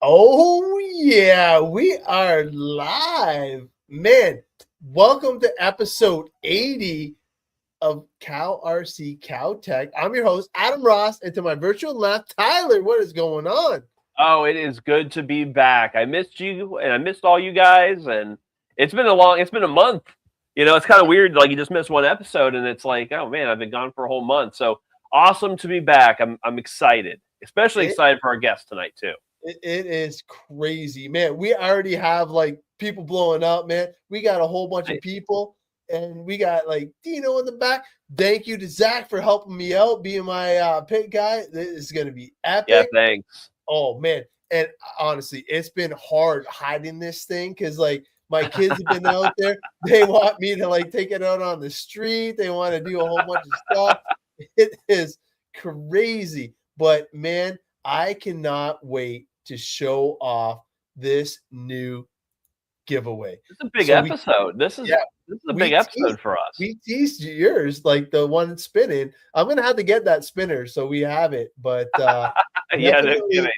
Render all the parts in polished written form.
Oh, yeah, we are live. Man, welcome to episode 80 of Cal RC Cal Tech. I'm your host, Adam Ross, and to my virtual left, Tyler. What is going on? Oh, it is good to be back. I missed you and I missed all you guys, and it's been a month. It's kind of weird, like you just missed one episode and it's like, oh man, I've been gone for a whole month. So awesome to be back. I'm excited. Especially It, excited for our guest tonight too. it is crazy, man. We already have like people blowing up, man. We got a whole bunch of Nice. people, and we got like Dino in the back. Thank you to Zach for helping me out, being my pit guy. This is going to be Yeah, epic. thanks. Oh man, and honestly, it's been hard hiding this thing because like my kids have been out there. They want me to like take it out on the street. They want to do a whole bunch of stuff. It is crazy, but man, I cannot wait to show off this new giveaway. This is a big So we, episode. This is yeah, this is a we big teased, episode for us. we teased yours, like the one spinning. I'm gonna have to get that spinner so we have it, but Yeah, no definitely kidding.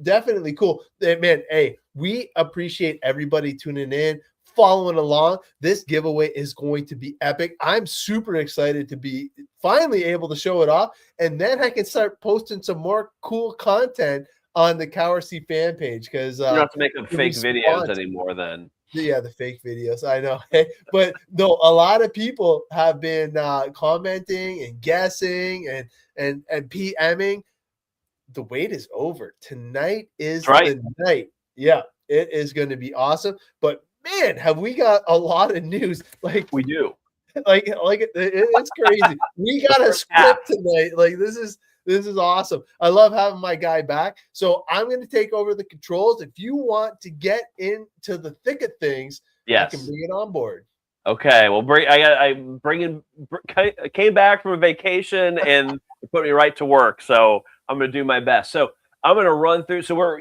definitely cool. Man, hey, we appreciate everybody tuning in, following along. This giveaway is going to be epic. I'm super excited to be finally able to show it off, and then I can start posting some more cool content on the Cower C fan page because You don't have to make up the fake videos response. anymore then. Yeah, the fake videos. I know, but no, a lot of people have been commenting and guessing and PMing. The wait is over. Tonight is That's right. the night. Yeah, it is going to be awesome. But man, have we got a lot of news? Like, We do. it's crazy. We got a First half. script tonight. Like, this is awesome. I love having my guy back. So I'm going to take over the controls. If you want to get into the thick of things, I can Yes. bring it on board. Okay, well, came back from a vacation and put me right to work. So I'm going to do my best. So I'm going to run through. So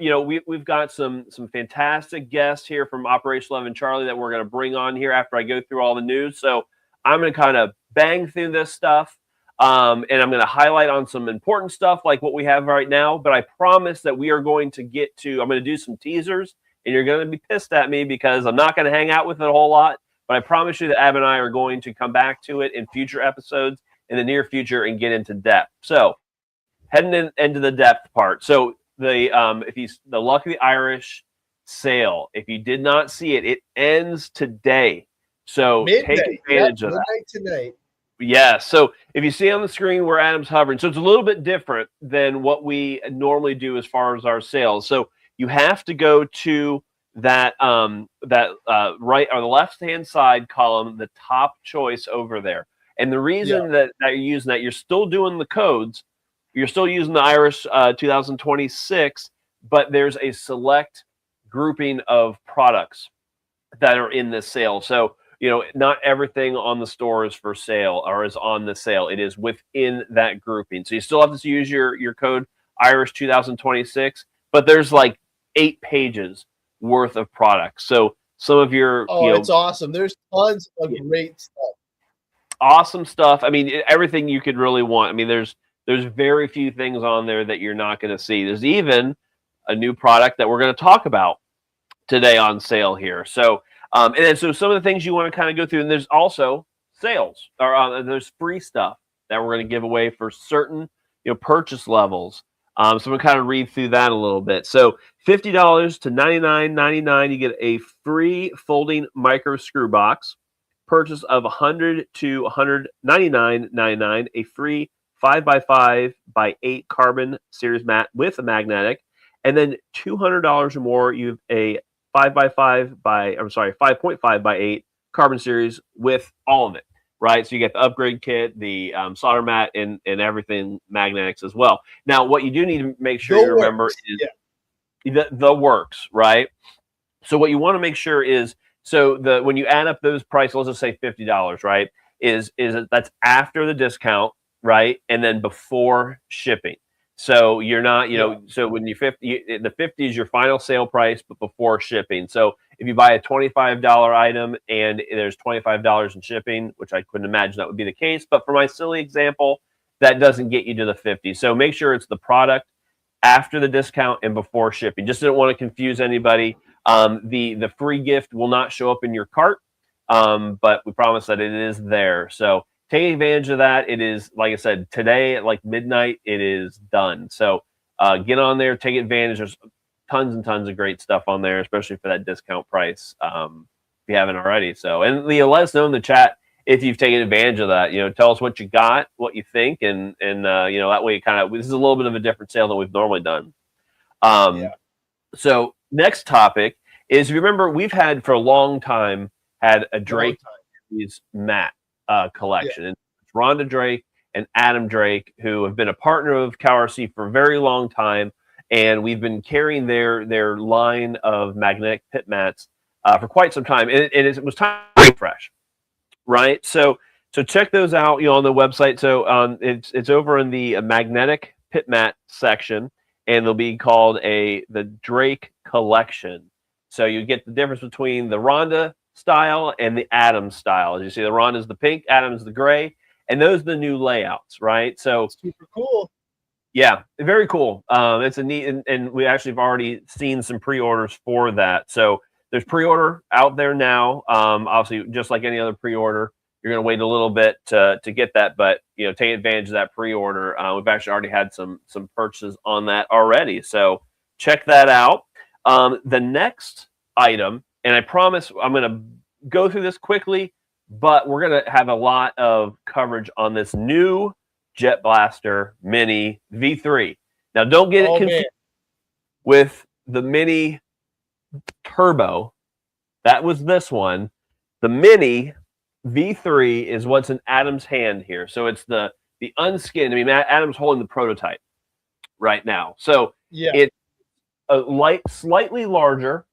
we've got some fantastic guests here from Operation 11 Charlie that we're going to bring on here after I go through all the news. So I'm going to kind of bang through this stuff, and I'm going to highlight on some important stuff like what we have right now. But I promise that we are going to get to. I'm going to do some teasers, and you're going to be pissed at me because I'm not going to hang out with it a whole lot. But I promise you that Ab and I are going to come back to it in future episodes in the near future and get into depth. So heading into the depth part. So the Luck of the Irish sale, if you did not see it, it ends today. So take Midnight. advantage Yep, of that. midnight tonight. Yeah. So if you see on the screen where Adam's hovering, so it's a little bit different than what we normally do as far as our sales. So you have to go to that right or the left hand side column, the top choice over there. And the reason that you're using that, you're still doing the codes, you're still using the Irish 2026, but there's a select grouping of products that are in this sale. So not everything on the store is for sale or is on the sale. It is within that grouping. So you still have to use your code Irish 2026, but there's like 8 pages worth of products. So some of your it's awesome. There's tons of great stuff. awesome stuff. I mean, everything you could really want. I mean, there's very few things on there that you're not going to see. There's even a new product that we're going to talk about today on sale here. So and then so some of the things you want to kind of go through, and there's also sales or there's free stuff that we're going to give away for certain purchase levels. So I'm going to kind of read through that a little bit. So $50 to $99.99, you get a free folding micro screw box. Purchase of $100 to $199.99, a free 5x5x8 carbon series mat with a magnetic. And then $200 or more, you have a 5.5x8 carbon series with all of it, right? So you get the upgrade kit, the solder mat, and everything magnetics as well. Now, what you do need to make sure you remember is the works, right? So what you want to make sure is when you add up those prices, let's just say $50, right? Is that's after the discount, right? And then before shipping. So you're not, so when the 50 is your final sale price, but before shipping. So if you buy a $25 item and there's $25 in shipping, which I couldn't imagine that would be the case, but for my silly example, that doesn't get you to the 50. So make sure it's the product after the discount and before shipping. Just didn't want to confuse anybody. The free gift will not show up in your cart, but we promise that it is there. So take advantage of that. It is, like I said, today at like midnight, it is done. So get on there, take advantage. There's tons and tons of great stuff on there, especially for that discount price, if you haven't already. So, and let us know in the chat if you've taken advantage of that. Tell us what you got, what you think, and that way this is a little bit of a different sale than we've normally done. So next topic is, if you remember, we've had for a long time had a Drake mat collection. And it's Rhonda Drake and Adam Drake, who have been a partner of CowRC for a very long time, and we've been carrying their line of magnetic pit mats for quite some time, and it was time to refresh, right? So check those out, on the website. So it's over in the magnetic pit mat section, and they'll be called the Drake collection. So you get the difference between the Rhonda style and the Adam style. As you see, the Rhonda's the pink, Adam's the gray, and those are the new layouts, right? So super cool. Yeah, very cool. It's a neat, and we actually have already seen some pre-orders for that. So there's pre-order out there now. Obviously, just like any other pre-order, you're going to wait a little bit to get that, but take advantage of that pre-order. We've actually already had some purchases on that already, so check that out. The next item, and I promise I'm going to go through this quickly, but we're going to have a lot of coverage on this new Jet Blaster Mini V3. Now, don't get it confused with the Mini Turbo. That was this one. The Mini V3 is what's in Adam's hand here. So it's the unskinned. I mean, Adam's holding the prototype right now. So it's slightly larger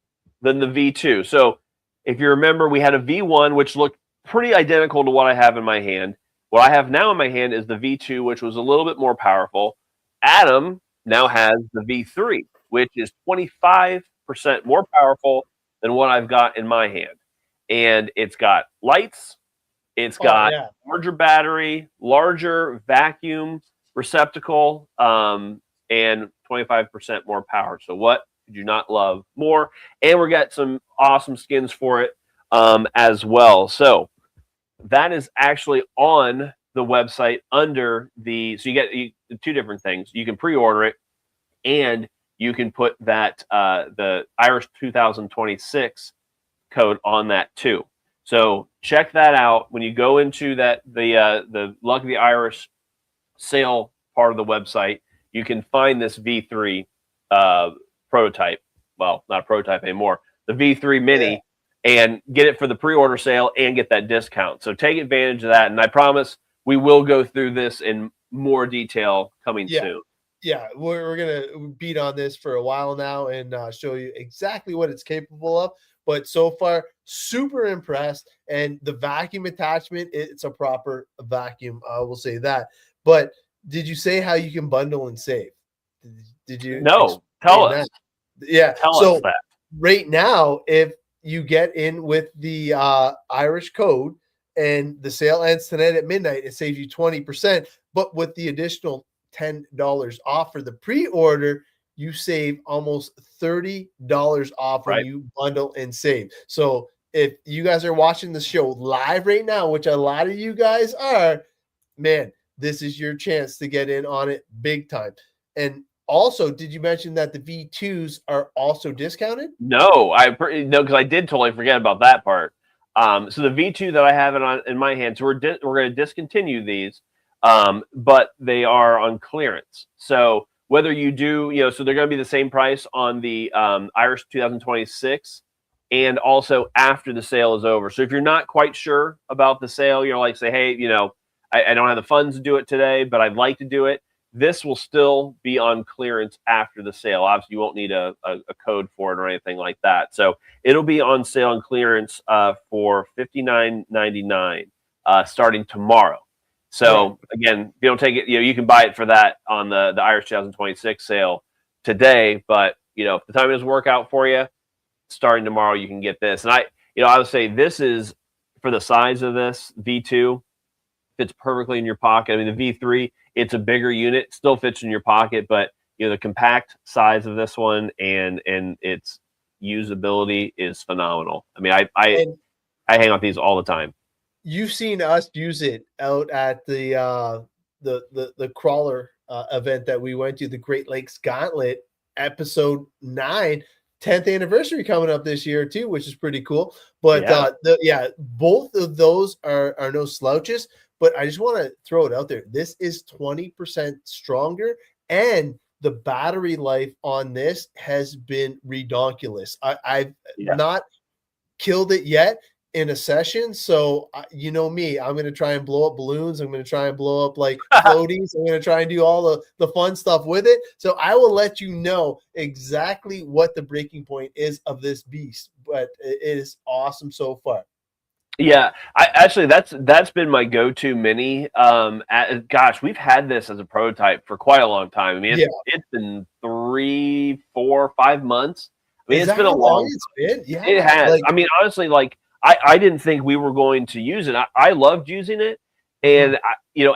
than the V2. So if you remember, we had a V1, which looked pretty identical to what I have in my hand. What I have now in my hand is the V2, which was a little bit more powerful. Adam now has the V3, which is 25% more powerful than what I've got in my hand. And it's got lights, it's got larger battery, larger vacuum receptacle, and 25% more power. So what could you not love more? And we got some awesome skins for it as well. So that is actually on the website under so you get two different things. You can pre-order it, and you can put that the Irish 2026 code on that too. So check that out when you go into the Luck of the Irish sale part of the website. You can find this V3 prototype. Well, not a prototype anymore. The V3 Mini. And get it for the pre-order sale and get that discount. So take advantage of that. And I promise we will go through this in more detail coming soon. Yeah, we're going to beat on this for a while now and show you exactly what it's capable of. But so far, super impressed. And the vacuum attachment, it's a proper vacuum. I will say that. But did you say how you can bundle and save? Did you? No. Tell us. Yeah. Tell us that. Right now, if you get in with the Irish code and the sale ends tonight at midnight, it saves you 20%. But with the additional $10 off for the pre-order, you save almost $30 off when you bundle and save. So if you guys are watching the show live right now, which a lot of you guys are, man, this is your chance to get in on it big time. And also, did you mention that the V2s are also discounted? No, because I did totally forget about that part. So the V2 that I have in my hands, we're going to discontinue these, but they are on clearance. So whether you do, so they're going to be the same price on the Irish 2026 and also after the sale is over. So if you're not quite sure about the sale, say, hey, I don't have the funds to do it today, but I'd like to do it. This will still be on clearance after the sale. Obviously, you won't need a code for it or anything like that. So it'll be on sale and clearance for $59.99 starting tomorrow. So again, if you don't take it, you can buy it for that on the Irish 2026 sale today. But if the time doesn't work out for you, starting tomorrow, you can get this. And I would say this is, for the size of this V2, fits perfectly in your pocket. I mean, the V3, it's a bigger unit, still fits in your pocket, but the compact size of this one and its usability is phenomenal. I mean, I And hang on these all the time. you've seen us use it out at the crawler event that we went to, the Great Lakes Gauntlet, episode 9, 10th anniversary coming up this year too, which is pretty cool. But both of those are no slouches. But I just want to throw it out there. This is 20% stronger, and the battery life on this has been redonkulous. I've not killed it yet in a session. So you know me, I'm going to try and blow up balloons. I'm going to try and blow up like floaties. I'm going to try and do all the fun stuff with it. So I will let you know exactly what the breaking point is of this beast, but it is awesome so far. Yeah, I actually that's been my go-to mini. Gosh, we've had this as a prototype for quite a long time. I mean, it's been 3, 4, 5 months. I mean, it's been a long. It's been? Yeah, it has. I mean, honestly, like I didn't think we were going to use it. I loved using it, and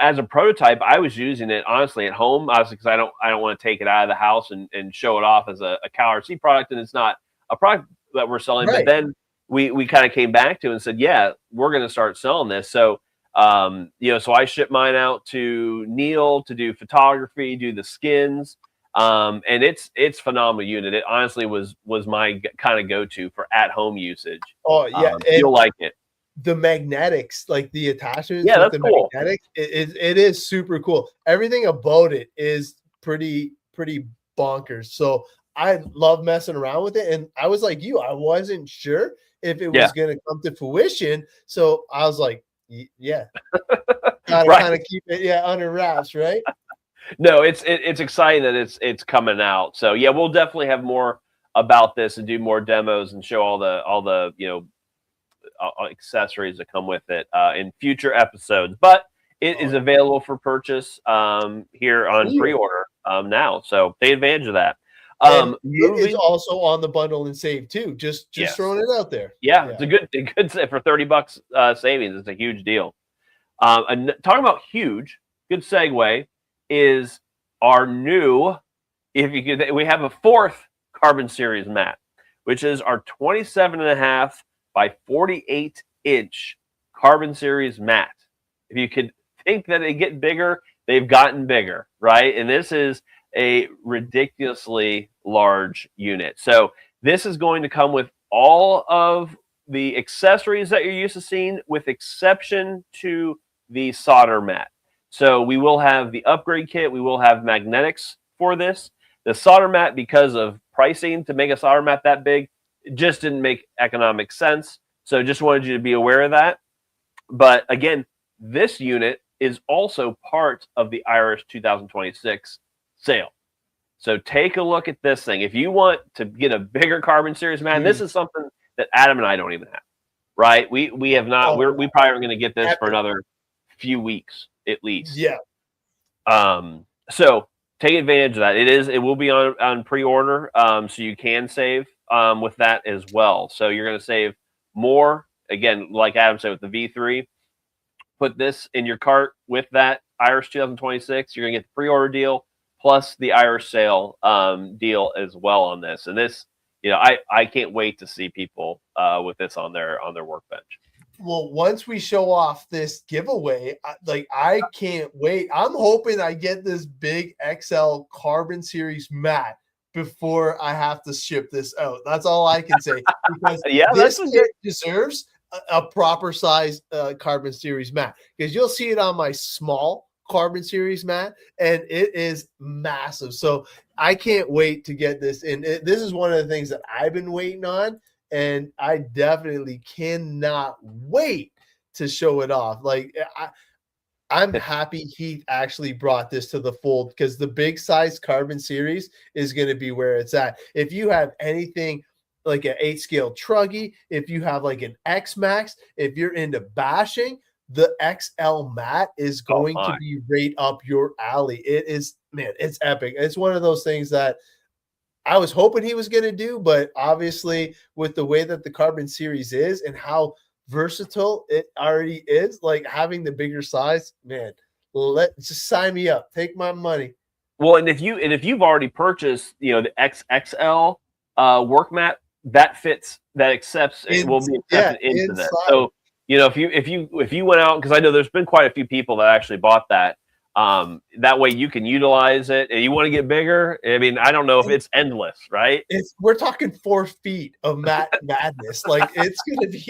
as a prototype, I was using it honestly at home, obviously because I don't want to take it out of the house and show it off as a CalRC product, and it's not a product that we're selling. Right. But then we kind of came back to it and said, yeah, we're going to start selling this. So so I shipped mine out to Neil to do photography, do the skins. And it's phenomenal unit. It honestly was my kind of go-to for at-home usage. Oh yeah, you'll like it. The magnetics, like the attachments, with the cool. Magnetics, it is super cool. Everything about it is pretty bonkers. So I love messing around with it, and I was like you, I wasn't sure if it was going to come to fruition. So I was like, yeah, gotta kind of keep it under wraps, right? No, it's exciting that it's coming out. So yeah, we'll definitely have more about this and do more demos and show all the accessories that come with it in future episodes. But it is available for purchase here on pre-order now. So take advantage of that. It is also on the bundle and save too. Just throwing it out there. Yeah, it's a good for $30 savings. It's a huge deal. And talking about huge, good segue is our new. We have a 4th Carbon Series mat, which is our 27.5 by 48 inch Carbon Series mat. If you could think that they get bigger, they've gotten bigger, right? And this is a ridiculously large unit. So this is going to come with all of the accessories that you're used to seeing, with exception to the solder mat. So we will have the upgrade kit. We will have magnetics for this. The solder mat, because of pricing to make a solder mat that big, it just didn't make economic sense. So just wanted you to be aware of that. But again, this unit is also part of the Irish 2026 sale. So take a look at this thing. If you want to get a bigger Carbon Series mat, this is something that Adam and I don't even have, right? We have not. We probably are going to get this for another few weeks at least. Yeah. So take advantage of that. It will be on pre-order, so you can save with that as well. So you're going to save more. Again, like Adam said, with the V3, put this in your cart with that Irish 2026. You're going to get the pre-order deal plus the Irish sale deal as well on this. And this, I can't wait to see people with this on their workbench. Well, once we show off this giveaway, I can't wait. I'm hoping I get this big XL Carbon Series mat before I have to ship this out. That's all I can say. Because this kit deserves a proper size Carbon Series mat, because you'll see it on my small Carbon Series mat, and it is massive. So I can't wait to get this in. This is one of the things that I've been waiting on, and I definitely cannot wait to show it off. Like I'm happy he actually brought this to the fold, because the big size Carbon Series is going to be where it's at. If you have anything like an 8-scale truggy, if you have like an X Max, if you're into bashing, the XL mat is going to be right up your alley. It is, man, it's epic. It's one of those things that I was hoping he was going to do, but obviously with the way that the Carbon Series is and how versatile it already is, like having the bigger size, man, just sign me up. Take my money. Well, and if you've already purchased, the XXL work mat, that fits, that accepts, it will be accepted into that. inside. So, if you went out, because I know there's been quite a few people that actually bought that. That way you can utilize it, and you want to get bigger. I mean, I don't know if it's endless, right? We're talking 4 feet of madness. Like it's gonna be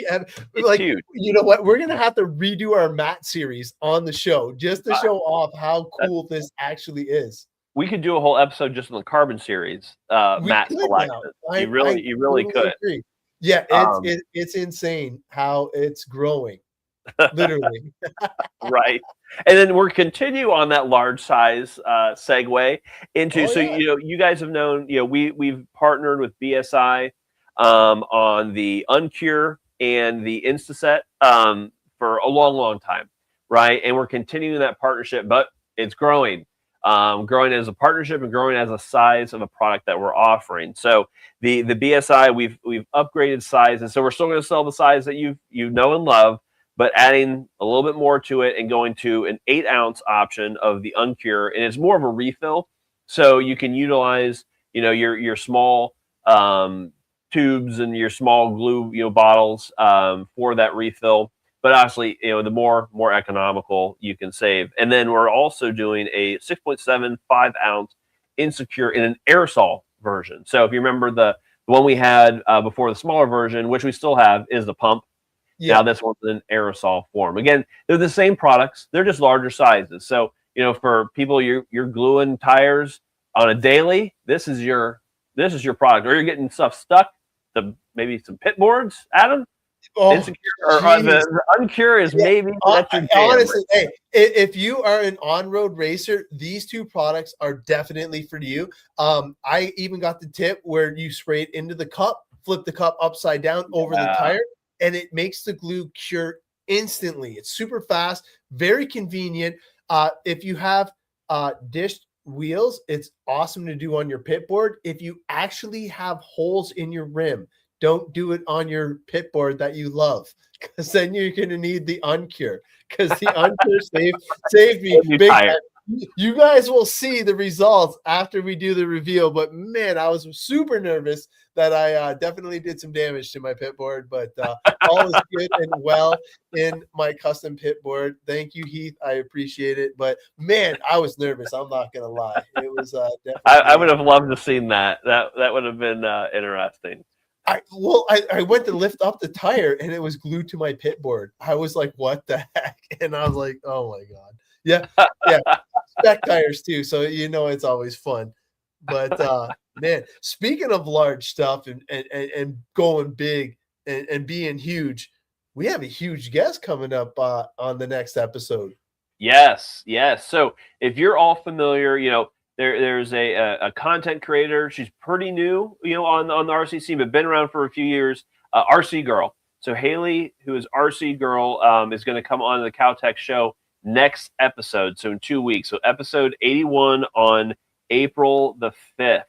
It's like, huge. you know what? We're gonna have to redo our mat series on the show just to show off how cool this actually is. We could do a whole episode just on the carbon series We mat could now. selection. You I really totally could. agree. Yeah, Um, it's insane how it's growing, literally. right. And then we're continue on that large size segue into, Oh so yeah. you guys have known, we've partnered with BSI on the Uncure and the Instaset for a long time, right? And we're continuing that partnership, but it's growing. Growing as a partnership and growing as a size of a product that we're offering. So the BSI, we've upgraded sizes, so we're still going to sell the size that you know and love, but adding a little bit more to it and going to an 8-ounce option of the Uncure, and it's more of a refill, so you can utilize your small tubes and your small glue bottles for that refill. But obviously, the more economical you can save. And then we're also doing a 6.75-ounce Insecure in an aerosol version. So if you remember the one we had before, the smaller version, which we still have, is the pump. Yeah. Now this one's in aerosol form. Again, they're the same products. They're just larger sizes. So, for people you're gluing tires on a daily, this is your product. Or you're getting stuff stuck to maybe some pit boards, Adam. Oh, Insecure or the Uncure is maybe that's your jam. Honestly, hey, if you are an on-road racer, these two products are definitely for you. I even got the tip where you spray it into the cup, flip the cup upside down over the tire, and it makes the glue cure instantly. It's super fast, very convenient. If you have dished wheels, it's awesome to do on your pit board. If you actually have holes in your rim, don't do it on your pit board that you love, because then you're going to need the Uncure, because the Uncure saved me big time. You guys will see the results after we do the reveal, but man, I was super nervous that I definitely did some damage to my pit board, but all is good and well in my custom pit board. Thank you, Heath. I appreciate it. But man, I was nervous. I'm not going to lie. It was definitely. I would have loved to have seen that. That would have been interesting. I went to lift up the tire and it was glued to my pit board. I was like, what the heck? And I was like, oh my God. Yeah. Spec tires too. So it's always fun. But man, speaking of large stuff and going big and being huge, we have a huge guest coming up on the next episode. Yes. So if you're all familiar, there's a content creator. She's pretty new, on the RC scene, but been around for a few years. RC Girl. So Haley, who is RC Girl, is going to come on the Caltech show next episode. So in 2 weeks. So episode 81 on April the 5th.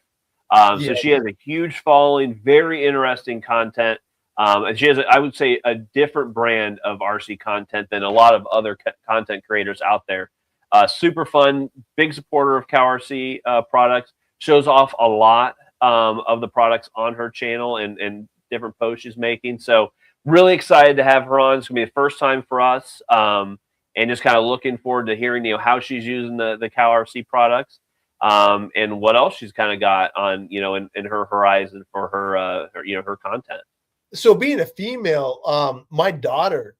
So she has a huge following, very interesting content. And she has, I would say, a different brand of RC content than a lot of other content creators out there. Super fun, big supporter of CowRC products, shows off a lot of the products on her channel and different posts she's making. So really excited to have her on. It's going to be the first time for us, and just kind of looking forward to hearing how she's using the CowRC products, and what else she's kind of got on in her horizon for her content. So being a female, my daughter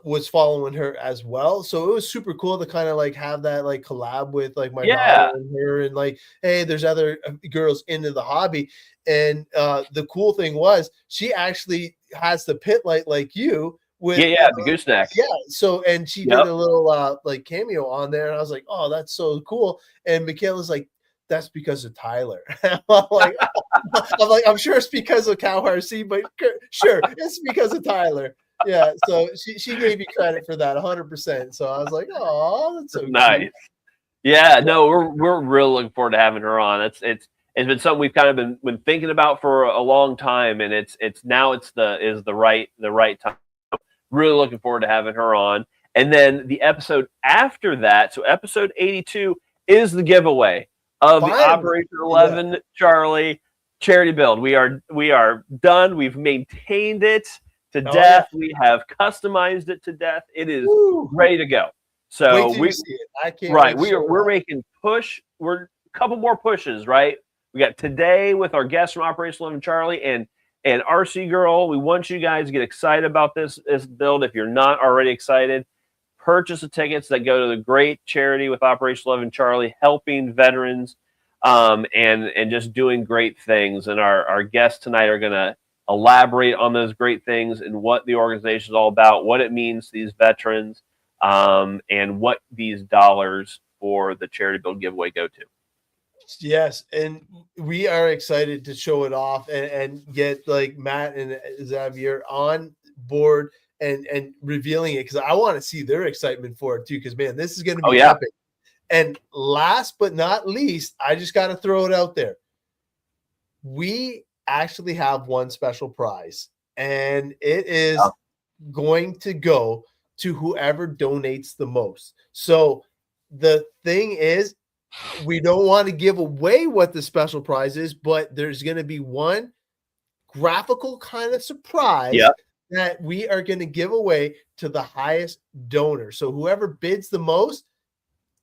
was following her as well, so it was super cool to kind of like have that like collab with like my daughter and her, and like, hey, there's other girls into the hobby. And the cool thing was she actually has the pit light like you with the gooseneck. So, and she did a little like cameo on there, and I was like, oh, that's so cool. And Michaela's like, that's because of Tyler. I'm sure it's because of CowRC, but sure, it's because of Tyler. Yeah, so she gave me credit for that 100%. So I was like, oh, that's so nice. cute. Yeah, no, we're really looking forward to having her on. It's been something we've kind of been thinking about for a long time, and it's the right time. Really looking forward to having her on. And then the episode after that, so episode 82 is the giveaway. of the Finally. Operation 11 Charlie charity build. We are done. We've maintained it to death. We have customized it to death. It is ready to go. So wait till you see it. I can't right. wait. We're making we're a couple more pushes, right? We got today with our guest from Operation 11 Charlie and RC Girl. We want you guys to get excited about this build. If you're not already excited, purchase the tickets that go to the great charity with Operation 11 Charlie, helping veterans and just doing great things. And our guests tonight are going to elaborate on those great things and what the organization is all about, what it means to these veterans, and what these dollars for the charity build giveaway go to. Yes, and we are excited to show it off and get like Matt and Javier on board and revealing it, because I want to see their excitement for it too, because man, this is going to be epic. And last but not least, I just got to throw it out there. We actually have one special prize, and it is going to go to whoever donates the most. So the thing is, we don't want to give away what the special prize is, but there's going to be one graphical kind of surprise that we are going to give away to the highest donor. So whoever bids the most,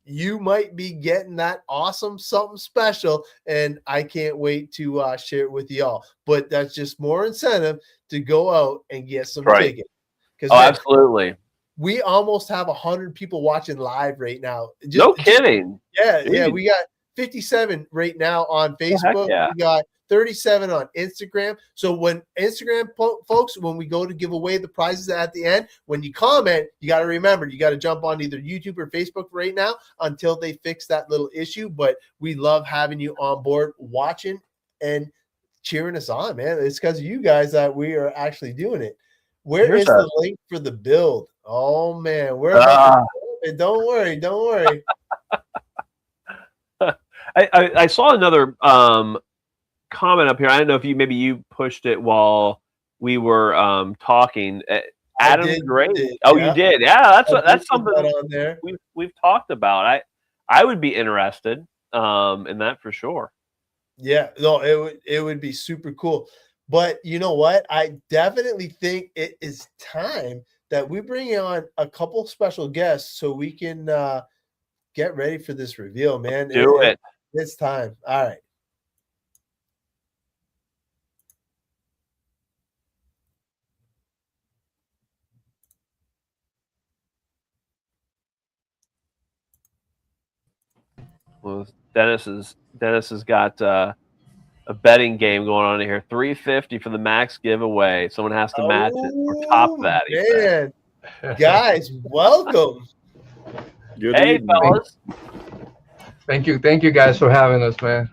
you might be getting that awesome something special, and I can't wait to share it with y'all. But that's just more incentive to go out and get some tickets. Absolutely. We almost have 100 people watching live right now. No kidding. Yeah. We got 57 right now on Facebook. We got 37 on Instagram. So when Instagram folks, when we go to give away the prizes at the end, when you comment, you got to remember, you got to jump on either YouTube or Facebook right now until they fix that little issue. But we love having you on board watching and cheering us on, man. It's because of you guys that we are actually doing it. Where is the link for the build? Oh man, don't worry. I saw another comment up here. I don't know if you pushed it while we were talking. Adam Gray. You did. Yeah, that's something on there we've talked about. I would be interested in that for sure. Yeah, no, it would be super cool. But you know what? I definitely think it is time that we bring on a couple special guests so we can get ready for this reveal, man. Do it. It's time. All right. Well, Dennis has got a betting game going on here. $350 for the max giveaway. Someone has to match it or top that. Man, guys, welcome. Hey, fellas. Thank you guys for having us, man.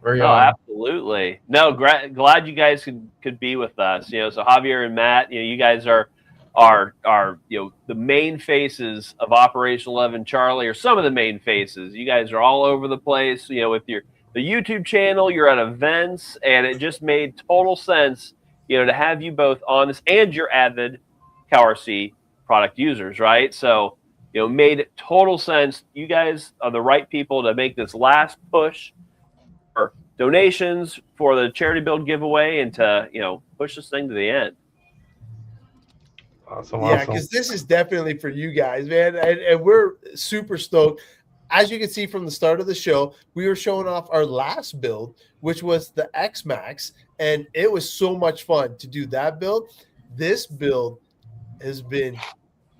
Very honored. Absolutely. No, glad you guys could be with us. So Javier and Matt, you guys are the main faces of Operation 11 Charlie, or some of the main faces. You guys are all over the place, with the YouTube channel. You're at events, and it just made total sense, to have you both on this, and you're avid CowRC product users, right? So, made total sense. You guys are the right people to make this last push for donations for the charity build giveaway and to, push this thing to the end. Awesome. Yeah, because this is definitely for you guys, man. And we're super stoked. As you can see from the start of the show, we were showing off our last build, which was the X-Max, and it was so much fun to do that build. This build has been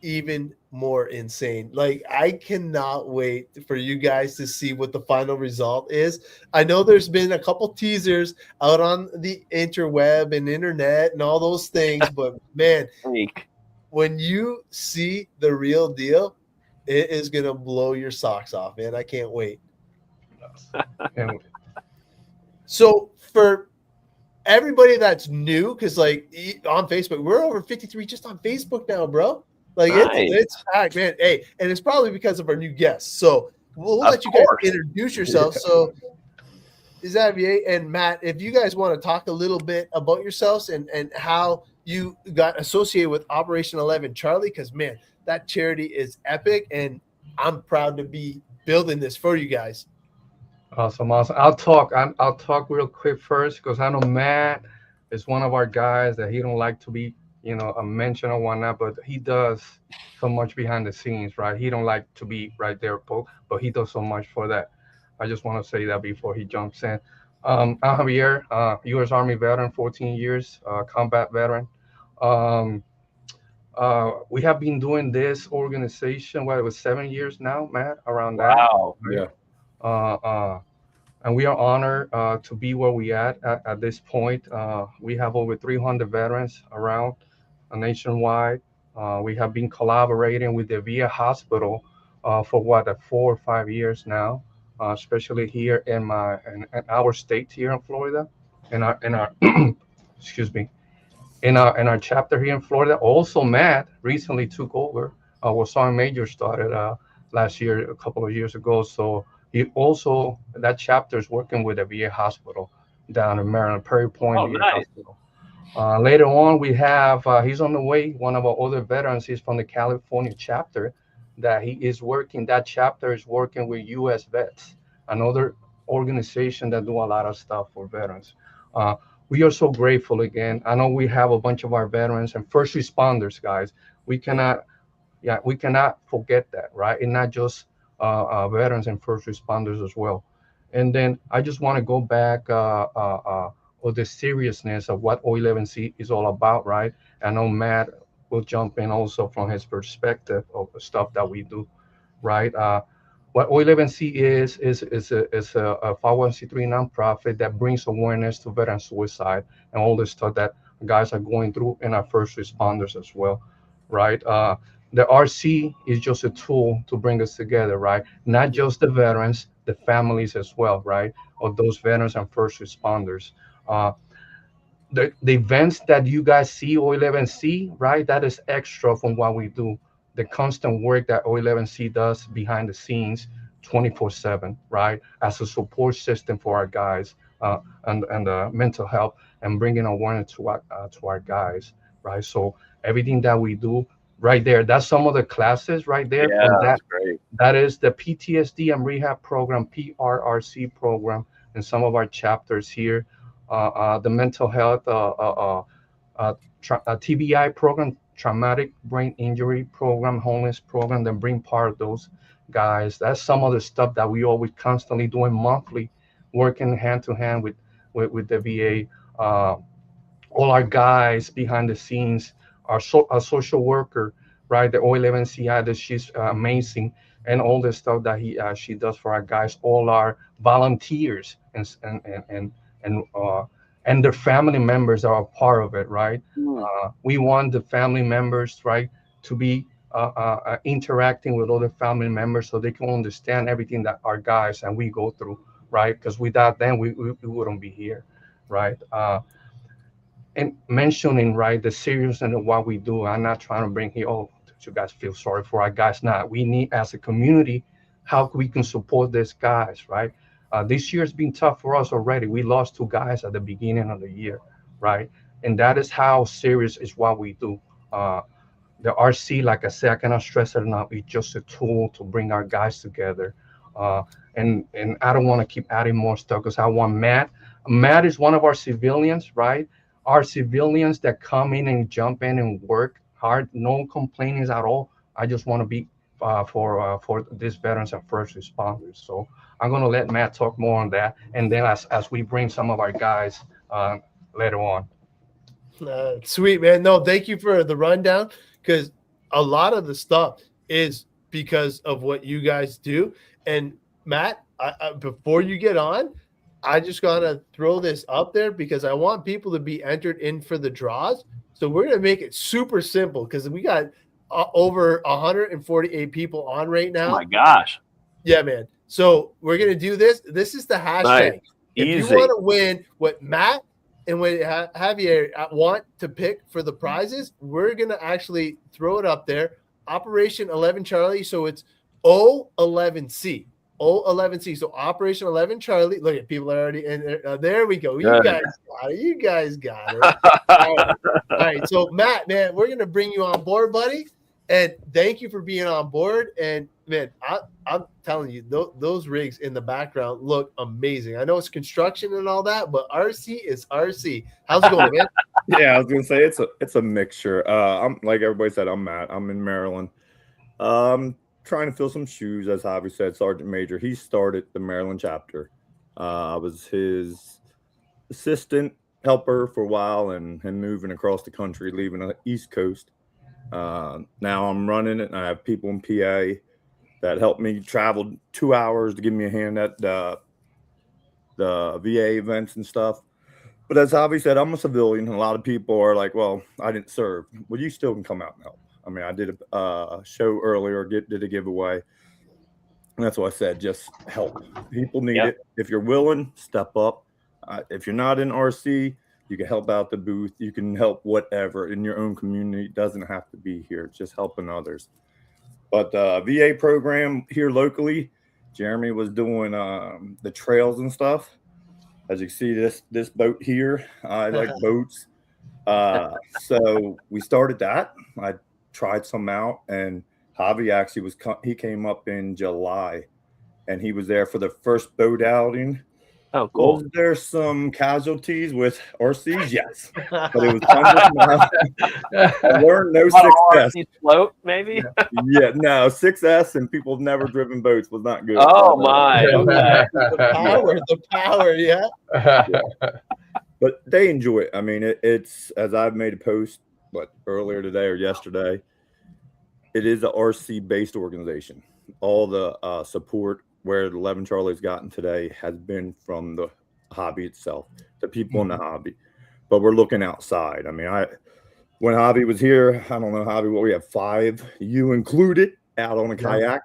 even more insane. Like, I cannot wait for you guys to see what the final result is. I know there's been a couple teasers out on the interweb and internet and all those things, but man, when you see the real deal, it is going to blow your socks off, man. I can't wait. So for everybody that's new, because like on Facebook, we're over 53 just on Facebook now, bro. Like it's packed, man. Hey, and it's probably because of our new guests. So we'll let you guys introduce yourselves. So Xavier and Matt, if you guys want to talk a little bit about yourselves and how you got associated with Operation 11 Charlie, because man, that charity is epic, and I'm proud to be building this for you guys. Awesome, awesome. I'll talk real quick first because I know Matt is one of our guys that he don't like to be, a mention or whatnot, but he does so much behind the scenes, right? He don't like to be right there, but he does so much for that. I just want to say that before he jumps in. I'm Javier, U.S. Army veteran, 14 years, combat veteran. Um, we have been doing this organization, it was 7 years now, Matt, around that, Wow. right? Yeah. And we are honored to be where we at this point. We have over 300 veterans around nationwide. We have been collaborating with the VA hospital for 4 or 5 years now, especially here in our state here in Florida, in our excuse me, in our chapter here in Florida. Also, Matt recently took over. Was Sergeant Major started last year, a couple of years ago. So he also that chapter is working with a VA hospital down in Maryland, Perry Point Oh, VA nice. Hospital. Later on, we have he's on the way. One of our other veterans, he's from the California chapter. That he is working. That chapter is working with U.S. Vets, another organization that do a lot of stuff for veterans. Uh, we are so grateful again. I know we have a bunch of our veterans and first responders, guys. We cannot we cannot forget that, right? And not just veterans and first responders as well. And then I just want to go back of the seriousness of what O11C is all about, right? I know Matt will jump in also from his perspective of the stuff that we do, right? What O11C is a 501c3 nonprofit that brings awareness to veteran suicide and all the stuff that guys are going through and our first responders as well, right? The RC is just a tool to bring us together, right? Not just the veterans, the families as well, right? Of those veterans and first responders. Uh, the events that you guys see O11C, right? That is extra from what we do. The constant work that O11C does behind the scenes, 24/7, right? As a support system for our guys and mental health and bringing awareness to our guys, right? So everything that we do, right there, that's some of the classes right there Yeah, from that's great. that is the PTSD and rehab program, PRRC program, and some of our chapters here. The mental health, TBI program, traumatic brain injury program, homeless program, then bring part of those guys. That's some of the stuff that we always constantly doing monthly, working hand to hand with the VA. All our guys behind the scenes, our social worker, right? The O11CI, that she's amazing, and all the stuff that she does for our guys. All our volunteers and their family members are a part of it, right? Hmm. We want the family members, right, to be interacting with other family members so they can understand everything that our guys and we go through, right? Because without them, we wouldn't be here, right? And mentioning right the seriousness of what we do. I'm not trying to bring here, oh, you guys feel sorry for our guys. Not. We need as a community how we can support these guys, right? This year's been tough for us already. We lost two guys at the beginning of the year, right? And that is how serious is what we do. The RC, like I said, I cannot stress it enough. It's just a tool to bring our guys together. Uh, and I don't want to keep adding more stuff because I want Matt. Matt is one of our civilians, right? Our civilians that come in and jump in and work hard, no complaints at all. I just want to be for these veterans and first responders. So I'm gonna let Matt talk more on that, and then as we bring some of our guys later on. Sweet, man. No, thank you for the rundown because a lot of the stuff is because of what you guys do. And Matt, before you get on, I just gotta throw this up there because I want people to be entered in for the draws. So we're gonna make it super simple because we got over 148 people on right Oh now. my gosh. Yeah, man. So we're gonna do this. This is the hashtag. Nice. If Easy. you want to win what Matt and what Javier want to pick for the prizes, we're gonna actually throw it up there. Operation 11 Charlie. So it's O11C. O11C. So Operation 11 Charlie. Look at people are already in there. There we go. You guys got it. You guys got it. All right. So Matt, man, we're gonna bring you on board, buddy. And thank you for being on board. And man, I'm telling you, those rigs in the background look amazing. I know it's construction and all that, but RC is RC. How's it going, man? Yeah, I was gonna say it's a mixture. I'm like everybody said, I'm Matt. I'm in Maryland. Trying to fill some shoes, as Javi said, Sergeant Major. He started the Maryland chapter. I was his assistant helper for a while and moving across the country, leaving the East Coast. Now I'm running it, and I have people in PA that help me travel 2 hours to give me a hand at the VA events and stuff. But as Javi said, I'm a civilian, and a lot of people are like, well, I didn't serve. Well, you still can come out and help. I mean, I did a show earlier, did a giveaway. And that's what I said, just help. People need it. If you're willing, step up. If you're not in RC, you can help out the booth. You can help whatever in your own community. It doesn't have to be here. It's just helping others. But the VA program here locally, Jeremy was doing the trails and stuff. As you can see, this boat here, I like boats. So we started that. I tried some out, and Javi actually he came up in July, and he was there for the first boat outing. Oh, cool. Was there some casualties with RCs? Yes, but it was fun. I learned no 6S. Float, maybe? Yeah, no, 6S and people have never driven boats was not good. Oh, my. Okay. The power, yeah. But they enjoy it. I mean, it's, as I've made a post, earlier today or yesterday, it is a RC-based organization. All the support where the 11 Charlie's gotten today has been from the hobby itself, the people in the hobby. But we're looking outside. I mean, when Javi was here, I don't know, Javi, what we have 5, you included, out on a kayak,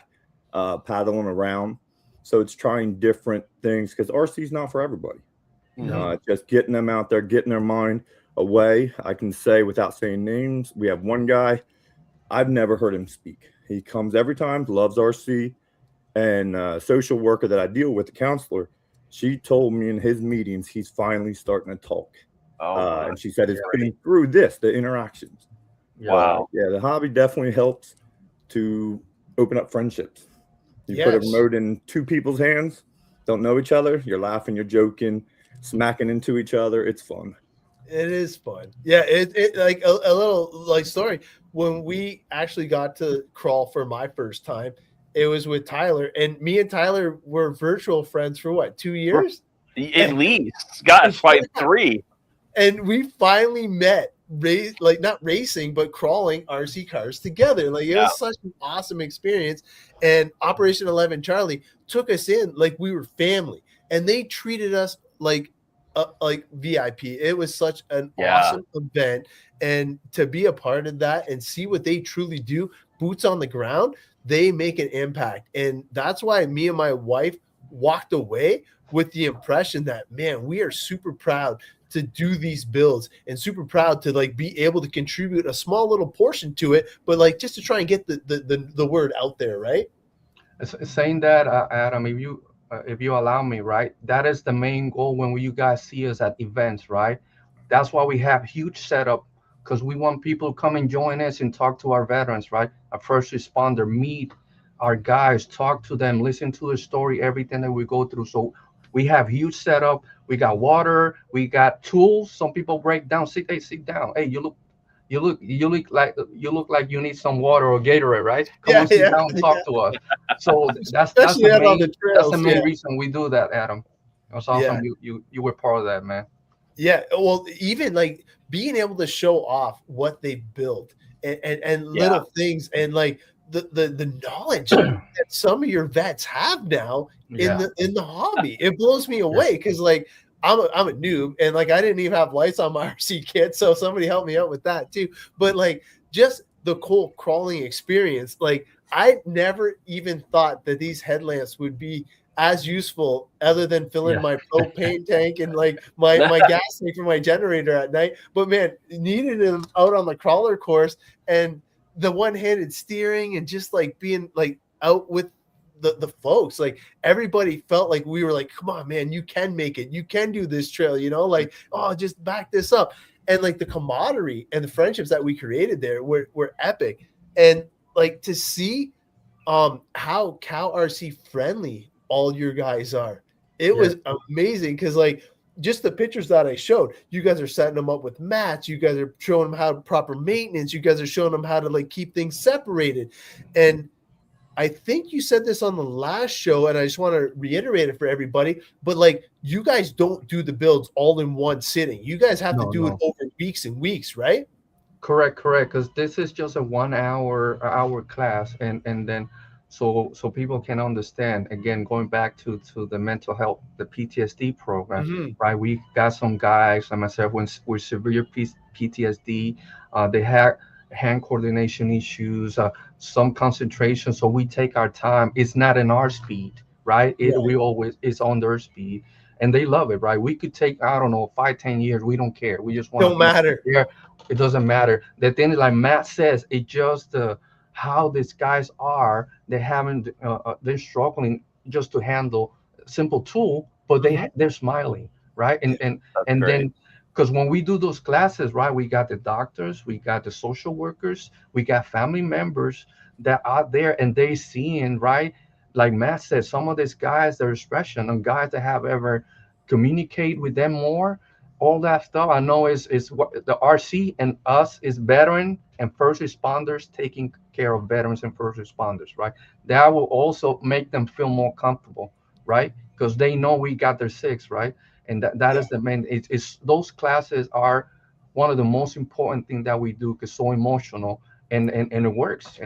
paddling around. So it's trying different things because RC is not for everybody. Just getting them out there, getting their mind away. I can say without saying names, we have one guy, I've never heard him speak. He comes every time, loves RC. And social worker that I deal with, the counselor, she told me in his meetings he's finally starting to talk. And she said it's been through the interactions. Wow. Yeah, the hobby definitely helps to open up friendships. You put a remote in 2 people's hands, don't know each other, you're laughing, you're joking, smacking into each other. It's fun. It is fun. Yeah, it like a little story. When we actually got to crawl for my first time, it was with Tyler, and me and Tyler were virtual friends for what, 2 years? At least. Gosh, probably 3. And we finally met, not racing, but crawling RC cars together. Like, it was such an awesome experience. And Operation 11 Charlie took us in like we were family, and they treated us like VIP. It was such an awesome event, and to be a part of that and see what they truly do, boots on the ground, they make an impact. And that's why me and my wife walked away with the impression that, man, we are super proud to do these builds and super proud to be able to contribute a small little portion to it, but just to try and get the word out there, right? Saying that, Adam, if you allow me, right, that is the main goal when you guys see us at events, right? That's why we have huge setup, because we want people to come and join us and talk to our veterans, right? A first responder, meet our guys, talk to them, listen to the story, everything that we go through. So we have huge setup. We got water, we got tools. Some people break down. Sit down. Hey, you look like you need some water or Gatorade, right? Come on, sit down and talk to us. So that's the main reason we do that, Adam. It was awesome. You were part of that, man. Yeah, well, even being able to show off what they built and little things, and the knowledge that some of your vets have now in the hobby, it blows me away, because I'm a noob, and I didn't even have lights on my RC kit, so somebody helped me out with that too. But just the cool crawling experience, I never even thought that these headlamps would be as useful, other than filling my propane tank and my gas tank for my generator at night. But man, needed them out on the crawler course, and the one-handed steering, and just being out with the folks, everybody felt like we were come on, man, you can make it, you can do this trail, oh, just back this up. And the camaraderie and the friendships that we created there were epic. And like to see how Cal RC friendly all your guys are. It was amazing because like just the pictures that I showed, you guys are setting them up with mats, you guys are showing them how proper maintenance, you guys are showing them how to like keep things separated. And I think you said this on the last show, and I just want to reiterate it for everybody, but like you guys don't do the builds all in one sitting. You guys have to do it over weeks and weeks, right? Correct. Because this is just a 1 hour class, and then so people can understand. Again, going back to the mental health, the PTSD program, right? We got some guys like myself with severe PTSD. They have hand coordination issues, some concentration. So we take our time. It's not in our speed, right? We always it's on their speed, and they love it, right? We could take, I don't know, 5-10 years. We don't care. We just want Don't matter. Yeah, it doesn't matter. The thing is, like Matt says, it just how these guys are. They haven't. They're struggling just to handle a simple tool, but they're smiling, right? And then because when we do those classes, right, we got the doctors, we got the social workers, we got family members that are there, and they seeing, right, like Matt said, some of these guys, their expression, and guys that have ever communicate with them more, all that stuff. I know is what the RC and us is veteran and first responders taking care of veterans and first responders, right? That will also make them feel more comfortable, right? Because they know we got their six, right? And that is the main. It's those classes are one of the most important things that we do because so emotional and it works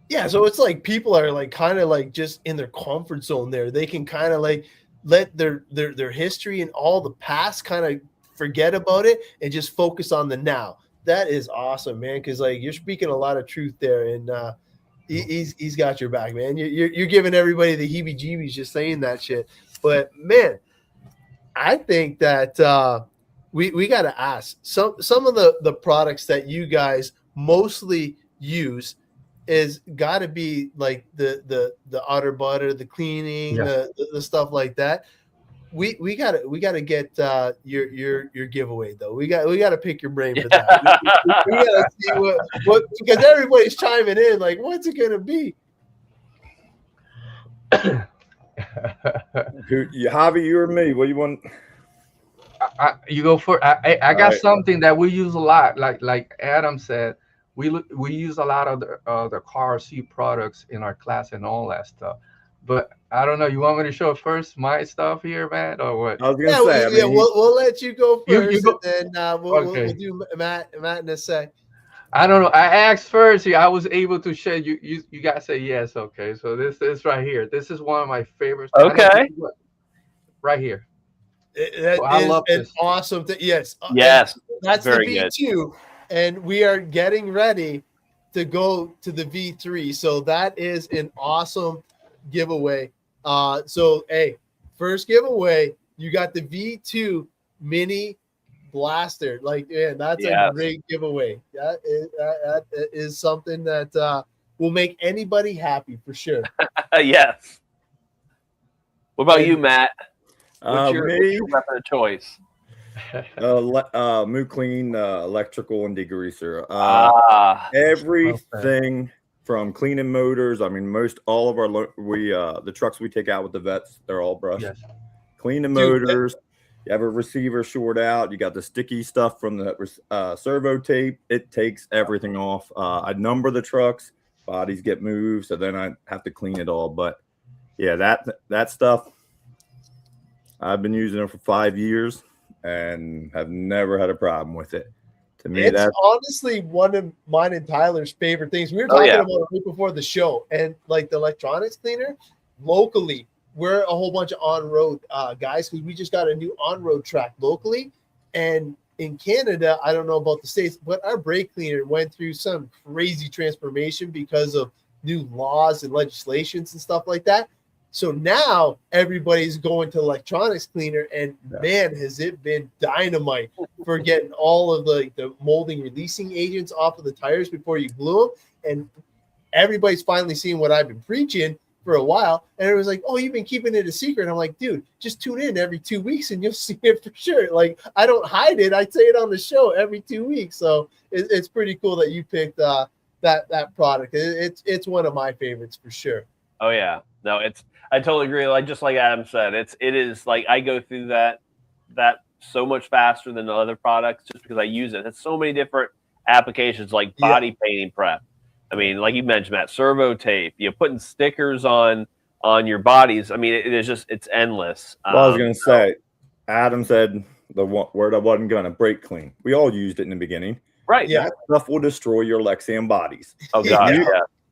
Yeah, so it's like people are like kind of like just in their comfort zone there. They can kind of like let their history and all the past kind of forget about it and just focus on the now. That is awesome, man, because like you're speaking a lot of truth there, and he's got your back, man. You're giving everybody the heebie-jeebies just saying that shit. But man, I think that we got to ask some of the products that you guys mostly use is got to be like the otter butter, the cleaning, the stuff like that. We gotta get your giveaway though. We gotta pick your brain for that. We gotta see what because everybody's chiming in like, what's it gonna be? Javi, you or me? What do you want? You go for. I got something that we use a lot. Like Adam said, we use a lot of the car seat products in our class and all that stuff. But I don't know. You want me to show first my stuff here, man, or what? I was gonna say. We'll let you go first, you go, and then we'll do Matt in a sec. I don't know. I asked first. I was able to share. You guys say yes. Okay. So this is right here. This is one of my favorites. Okay. Right here. I love an awesome thing. Yes. That's very the V2, good. And we are getting ready to go to the V3. So that is an awesome giveaway. So hey, first giveaway, you got the V2 mini blaster. Like, man, that's a great giveaway. That is something that will make anybody happy for sure. Yes. What about you, Matt? What's your weapon of choice? Moo Clean electrical and degreaser. Everything from cleaning motors. I mean, all of our the trucks we take out with the vets, they're all brushed. Yes. Cleaning motors. You have a receiver short out. You got the sticky stuff from the servo tape. It takes everything off. I number the trucks. Bodies get moved, so then I have to clean it all. But yeah, that stuff. I've been using it for 5 years and have never had a problem with it. To me, it's honestly one of mine and Tyler's favorite things. We were talking about it right before the show, and like the electronics cleaner locally, we're a whole bunch of on-road guys because we just got a new on-road track locally. And in Canada, I don't know about the States, but our brake cleaner went through some crazy transformation because of new laws and legislations and stuff like that. So now everybody's going to electronics cleaner, and man, has it been dynamite for getting all of the molding releasing agents off of the tires before you glue them. And everybody's finally seeing what I've been preaching for a while. And it was like, oh, you've been keeping it a secret. I'm like, dude, just tune in every 2 weeks and you'll see it for sure. Like, I don't hide it. I say it on the show every 2 weeks. So it's pretty cool that you picked that product. It's one of my favorites for sure. Oh yeah, no, I totally agree. Like just like Adam said, it is like I go through that so much faster than the other products just because I use it. It's so many different applications like body painting prep. I mean, like you mentioned, that servo tape, putting stickers on your bodies. I mean, it's endless. Well, I was going to say, Adam said the word I wasn't going to break clean. We all used it in the beginning. Right. Yeah. That stuff will destroy your Lexian bodies. Oh, God. Yeah.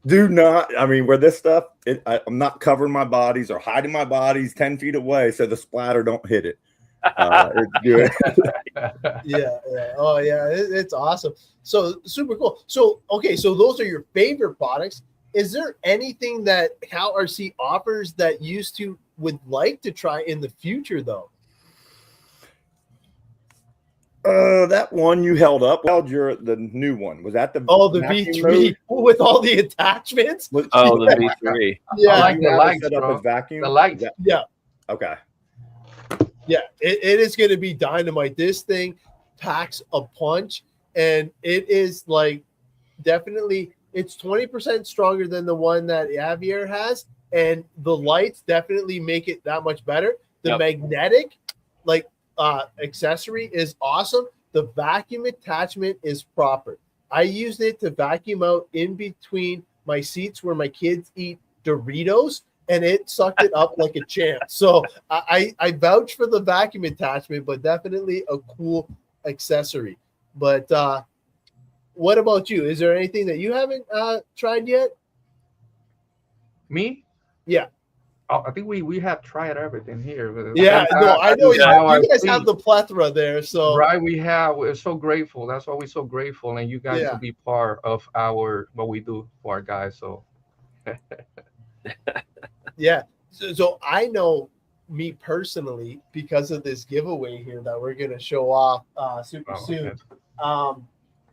Do not, I mean, where this stuff, I'm not covering my bodies or hiding my bodies 10 feet away so the splatter don't hit it. It's good. Yeah. Oh, yeah. It's awesome. So super cool. So, okay. So those are your favorite products. Is there anything that Cal RC offers that you would like to try in the future, though? That one you held up. The new one was that the V3 with all the attachments. The V3. Yeah, I like the lights, set up bro. as vacuum. The lights. Yeah. Okay. Yeah, it is going to be dynamite. This thing packs a punch, and it is like definitely it's 20% stronger than the one that Javier has, and the lights definitely make it that much better. The magnetic accessory is awesome. The vacuum attachment is proper. I used it to vacuum out in between my seats where my kids eat Doritos, and it sucked it up like a champ. So I vouch for the vacuum attachment, but definitely a cool accessory. But what about you? Is there anything that you haven't tried yet? Me? Yeah. Oh, I think we have tried everything here. Yeah, I know you guys have the plethora there. So right, we're so grateful. That's why we're so grateful, and you guys will be part of what we do for our guys. So yeah. So I know me personally because of this giveaway here that we're gonna show off super soon.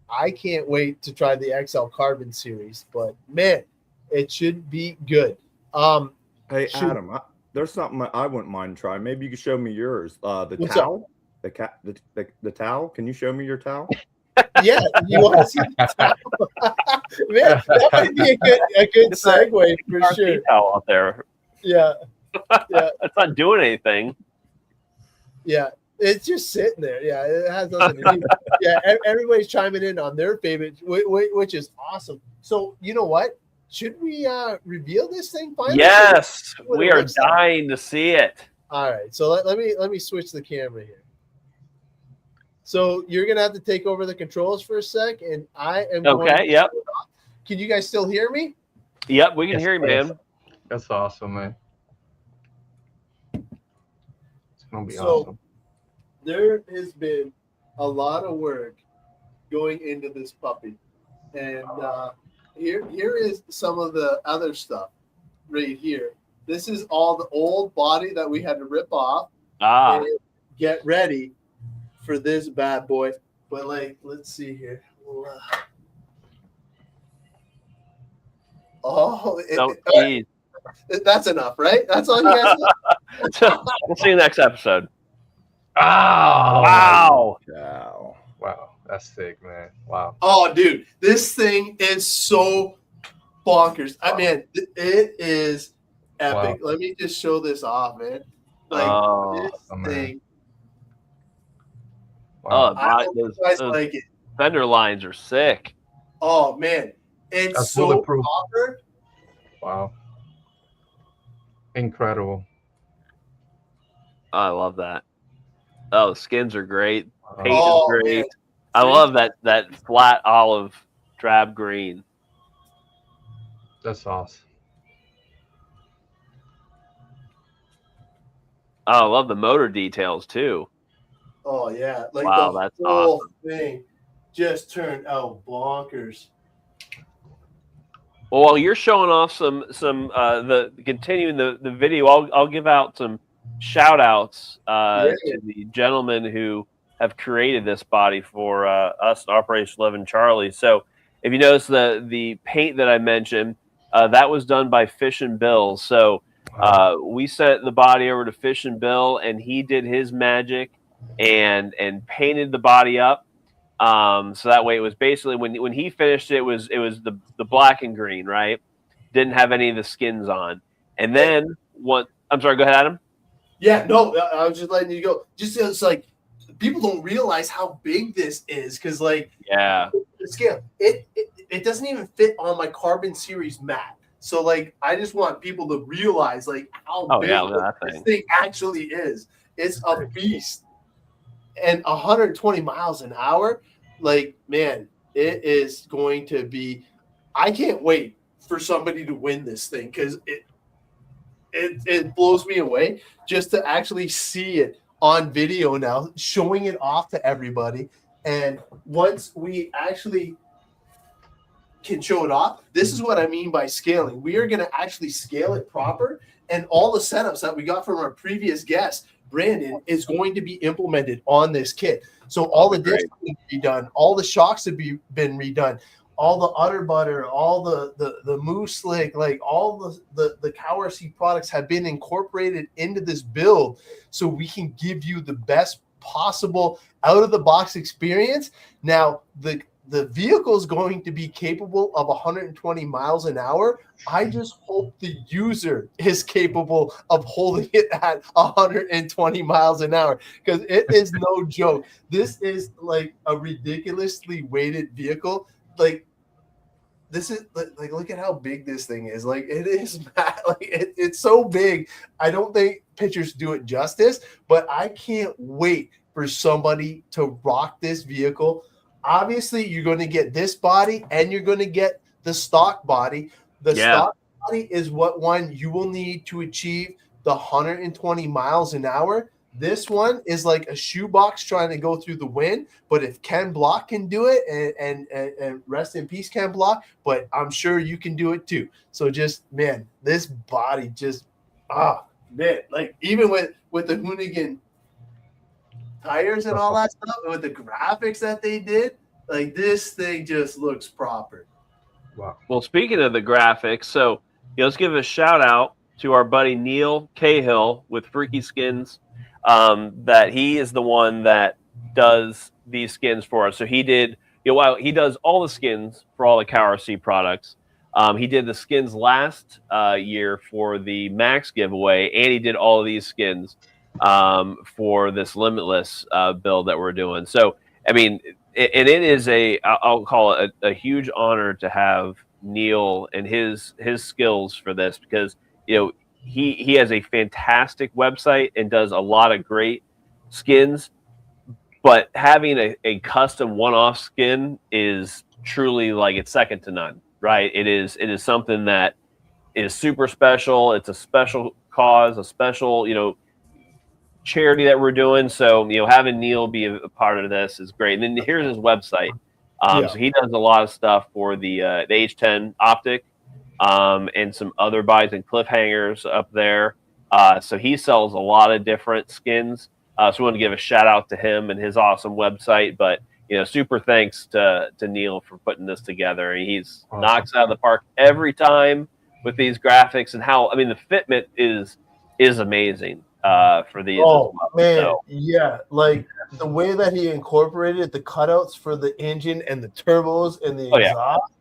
I can't wait to try the XL Carbon series, but man, it should be good. Hey, Adam, there's something I wouldn't mind trying. Maybe you could show me yours. The What's towel, the towel. Can you show me your towel? Yeah, you want to see the towel? Man, that might be a good segue for sure. Towel out there. Yeah. It's not doing anything. Yeah, it's just sitting there. Yeah, it has nothing to do. Yeah, everybody's chiming in on their favorite, which is awesome. So you know what? Should we reveal this thing finally? Yes, we are dying to see it. All right, so let me switch the camera here. So you're gonna have to take over the controls for a sec, and I am okay. Yep. Can you guys still hear me? Yep, we can hear you, man. That's awesome, man. It's gonna be awesome. There has been a lot of work going into this puppy, and here is some of the other stuff right here. This is all the old body that we had to rip off and get ready for this bad boy. But let's see here. That's enough, right? That's all you guys need? We'll see you next episode. Wow. That's sick, man. Wow. Oh, dude, this thing is so bonkers. I mean, it is epic. Wow. Let me just show this off, man. This thing. Wow. Those like it. Fender lines are sick. Oh man, it's so proper. Wow. Incredible. I love that. Oh, the skins are great. Paint is great. Man. I love that flat olive drab green. That's awesome. Oh, I love the motor details too. Oh yeah, wow, that's whole awesome. Thing just turned out bonkers. Well, while you're showing off some continuing the video, I'll give out some shout outs to the gentlemen who have created this body for us at Operation 11 Charlie. So if you notice the paint that I mentioned, that was done by Fish and Bill. So we sent the body over to Fish and Bill, and he did his magic and painted the body up. So that way it was basically when he finished it was the black and green, right? Didn't have any of the skins on. And then what? I'm sorry. Go ahead, Adam. Yeah, no, I was just letting you go. Just it's like people don't realize how big this is because like the scale it doesn't even fit on my Carbon Series mat. So like I just want people to realize like how big this thing actually is. It's a beast. And 120 miles an hour, like man, it is going to be. I can't wait for somebody to win this thing because it blows me away just to actually see it on video now, showing it off to everybody. And once we actually can show it off, this is what I mean by scaling. We are going to actually scale it proper, and all the setups that we got from our previous guest, Brandon, is going to be implemented on this kit. So all the discs will be done, all the shocks have been redone, all the udder butter, all the moose slick, like all the CowerC products have been incorporated into this build so we can give you the best possible out of the box experience. Now the vehicle is going to be capable of 120 miles an hour. I just hope the user is capable of holding it at 120 miles an hour because it is no joke. This is like a ridiculously weighted vehicle. Like this is like look at how big this thing is. Like it is like it's so big. I don't think pictures do it justice, but I can't wait for somebody to rock this vehicle. Obviously, you're going to get this body and you're going to get the stock body. The stock body is what one you will need to achieve the 120 miles an hour. This one is like a shoebox trying to go through the wind. But if Ken Block can do it, and rest in peace, Ken Block, but I'm sure you can do it too. So just, man, this body just, man, like even with the Hoonigan tires and all that stuff, and with the graphics that they did, like this thing just looks proper. Wow. Well, speaking of the graphics, so let's give a shout out to our buddy Neil Cahill with Freaky Skins. That he is the one that does these skins for us. So he did, he does all the skins for all the CowerC products. He did the skins last year for the Max giveaway, and he did all of these skins for this Limitless build that we're doing. So, I mean, and it is I'll call it a huge honor to have Neil and his skills for this because, he has a fantastic website and does a lot of great skins, but having a custom one-off skin is truly like it's second to none, right? It is something that is super special. It's a special cause, a special, charity that we're doing. So, having Neil be a part of this is great. And then here's his website. So he does a lot of stuff for the H10 optic, and some other buys and cliffhangers up there. So he sells a lot of different skins. So we want to give a shout out to him and his awesome website. But, super thanks to Neil for putting this together. He's knocks out of the park every time with these graphics and the fitment is amazing for these. Oh, man. So, yeah. Like the way that he incorporated the cutouts for the engine and the turbos and the exhaust,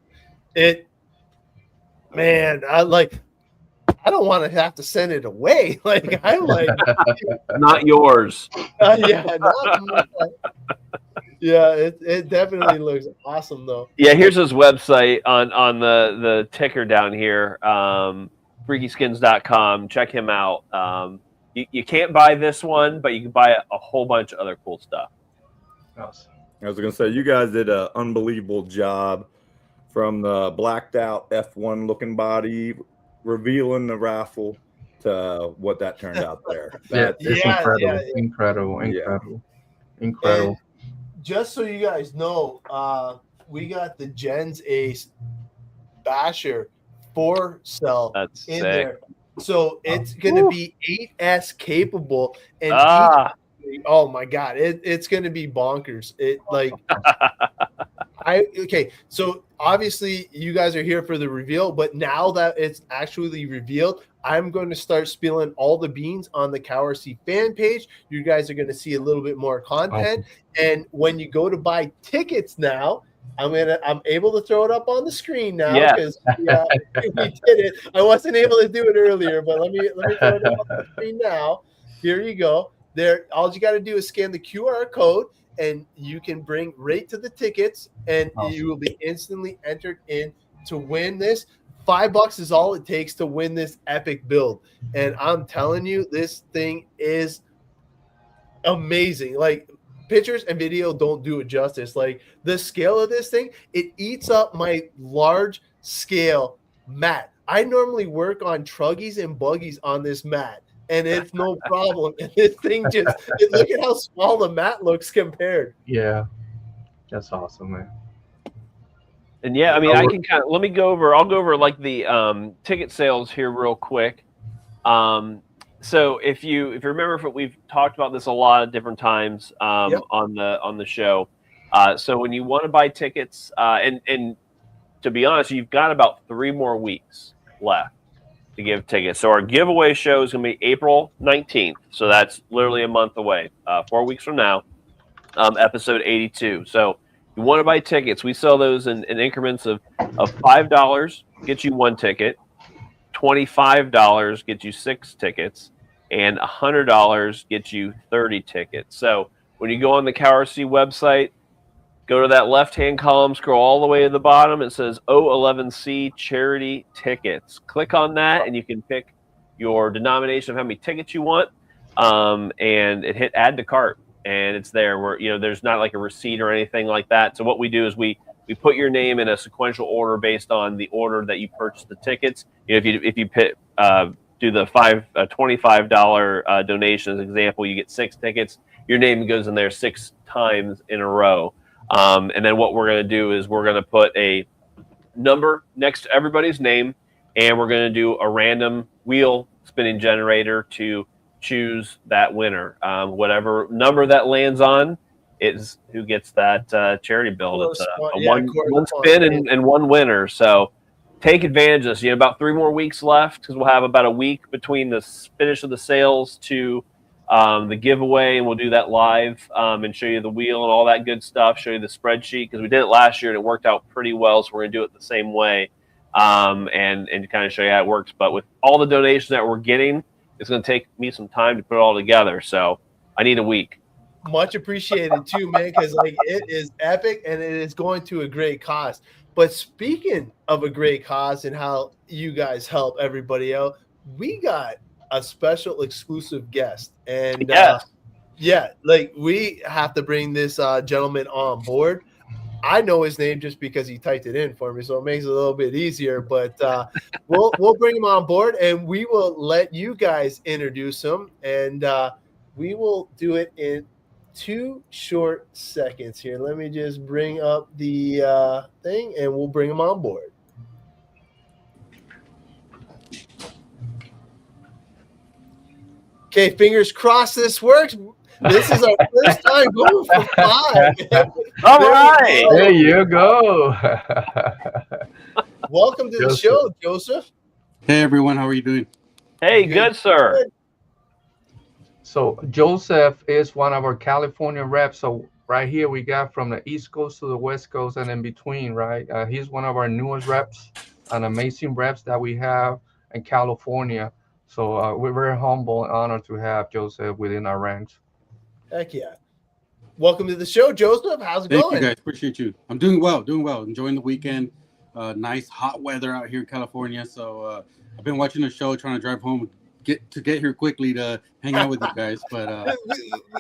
man, I don't want to have to send it away. Like I'm like, not yours. It definitely looks awesome though. Yeah, here's his website on the ticker down here, freakyskins.com. Check him out. You can't buy this one, but you can buy a whole bunch of other cool stuff. Awesome. I was going to say, you guys did an unbelievable job from the blacked out F1 looking body, revealing the raffle to what that turned out there. Incredible. And just so you guys know, we got the Gens Ace Basher 4-cell in there. So it's going to be 8S capable. And oh my God, it's going to be bonkers. So obviously you guys are here for the reveal, but now that it's actually revealed, I'm going to start spilling all the beans on the CowRC fan page. You guys are going to see a little bit more content. And when you go to buy tickets now, I'm able to throw it up on the screen now because we did it. I wasn't able to do it earlier, but let me throw it up on the screen now. Here you go. There, all you got to do is scan the QR code, and you can bring right to the tickets, and you will be instantly entered in to win this. $5 is all it takes to win this epic build, and I'm telling you, this thing is amazing. Like, pictures and video don't do it justice. Like, the scale of this thing, it eats up my large scale mat. I normally work on truggies and buggies on this mat, and it's no problem. And this thing just look at how small the mat looks compared. Yeah, that's awesome, man. And yeah, I mean, I can kind of I'll go over like the ticket sales here real quick. So if you remember, we've talked about this a lot of different times on the show. So when you want to buy tickets, and to be honest, you've got about 3 more weeks left to give tickets. So our giveaway show is going to be April 19th. So that's literally a month away, 4 weeks from now, episode 82. So you want to buy tickets, we sell those in increments of $5 gets you 1 ticket, $25 gets you 6 tickets, and $100 gets you 30 tickets. So when you go on the CowRC website, go to that left-hand column, scroll all the way to the bottom. It says O11C Charity Tickets. Click on that, and you can pick your denomination of how many tickets you want, and hit Add to Cart, and it's there. Where there's not like a receipt or anything like that. So what we do is we put your name in a sequential order based on the order that you purchased the tickets. If you do the $25 donation as an example, you get 6 tickets. Your name goes in there 6 times in a row. And then what we're going to do is we're going to put a number next to everybody's name, and we're going to do a random wheel spinning generator to choose that winner. Whatever number that lands on is who gets that charity build. It's one spin and 1 winner. So take advantage of this. About 3 more weeks left, because we'll have about a week between the finish of the sales to the giveaway, and we'll do that live and show you the wheel and all that good stuff, show you the spreadsheet, because we did it last year and it worked out pretty well, so we're going to do it the same way and kind of show you how it works. But with all the donations that we're getting, it's going to take me some time to put it all together, so I need a week. Much appreciated too, man, because like it is epic and it is going to a great cause. But speaking of a great cause and how you guys help everybody out, we got a special exclusive guest, and we have to bring this gentleman on board. I know his name just because he typed it in for me, so it makes it a little bit easier. But we'll bring him on board, and we will let you guys introduce him, and we will do it in 2 short seconds here. Let me just bring up the thing, and we'll bring him on board. Okay, fingers crossed this works. This is our first time going for 5. All right. There you go. Welcome to the show, Joseph. Hey, everyone. How are you doing? Hey, good, sir. Good. So Joseph is one of our California reps. So right here we got from the East Coast to the West Coast and in between, right? He's one of our newest reps, an amazing reps that we have in California. So we're very humble and honored to have Joseph within our ranks. Heck yeah. Welcome to the show, Joseph. How's it going? Thank you, guys. Appreciate you. I'm doing well. Enjoying the weekend. Nice hot weather out here in California. So I've been watching the show, trying to drive home, get here quickly to hang out with you guys. But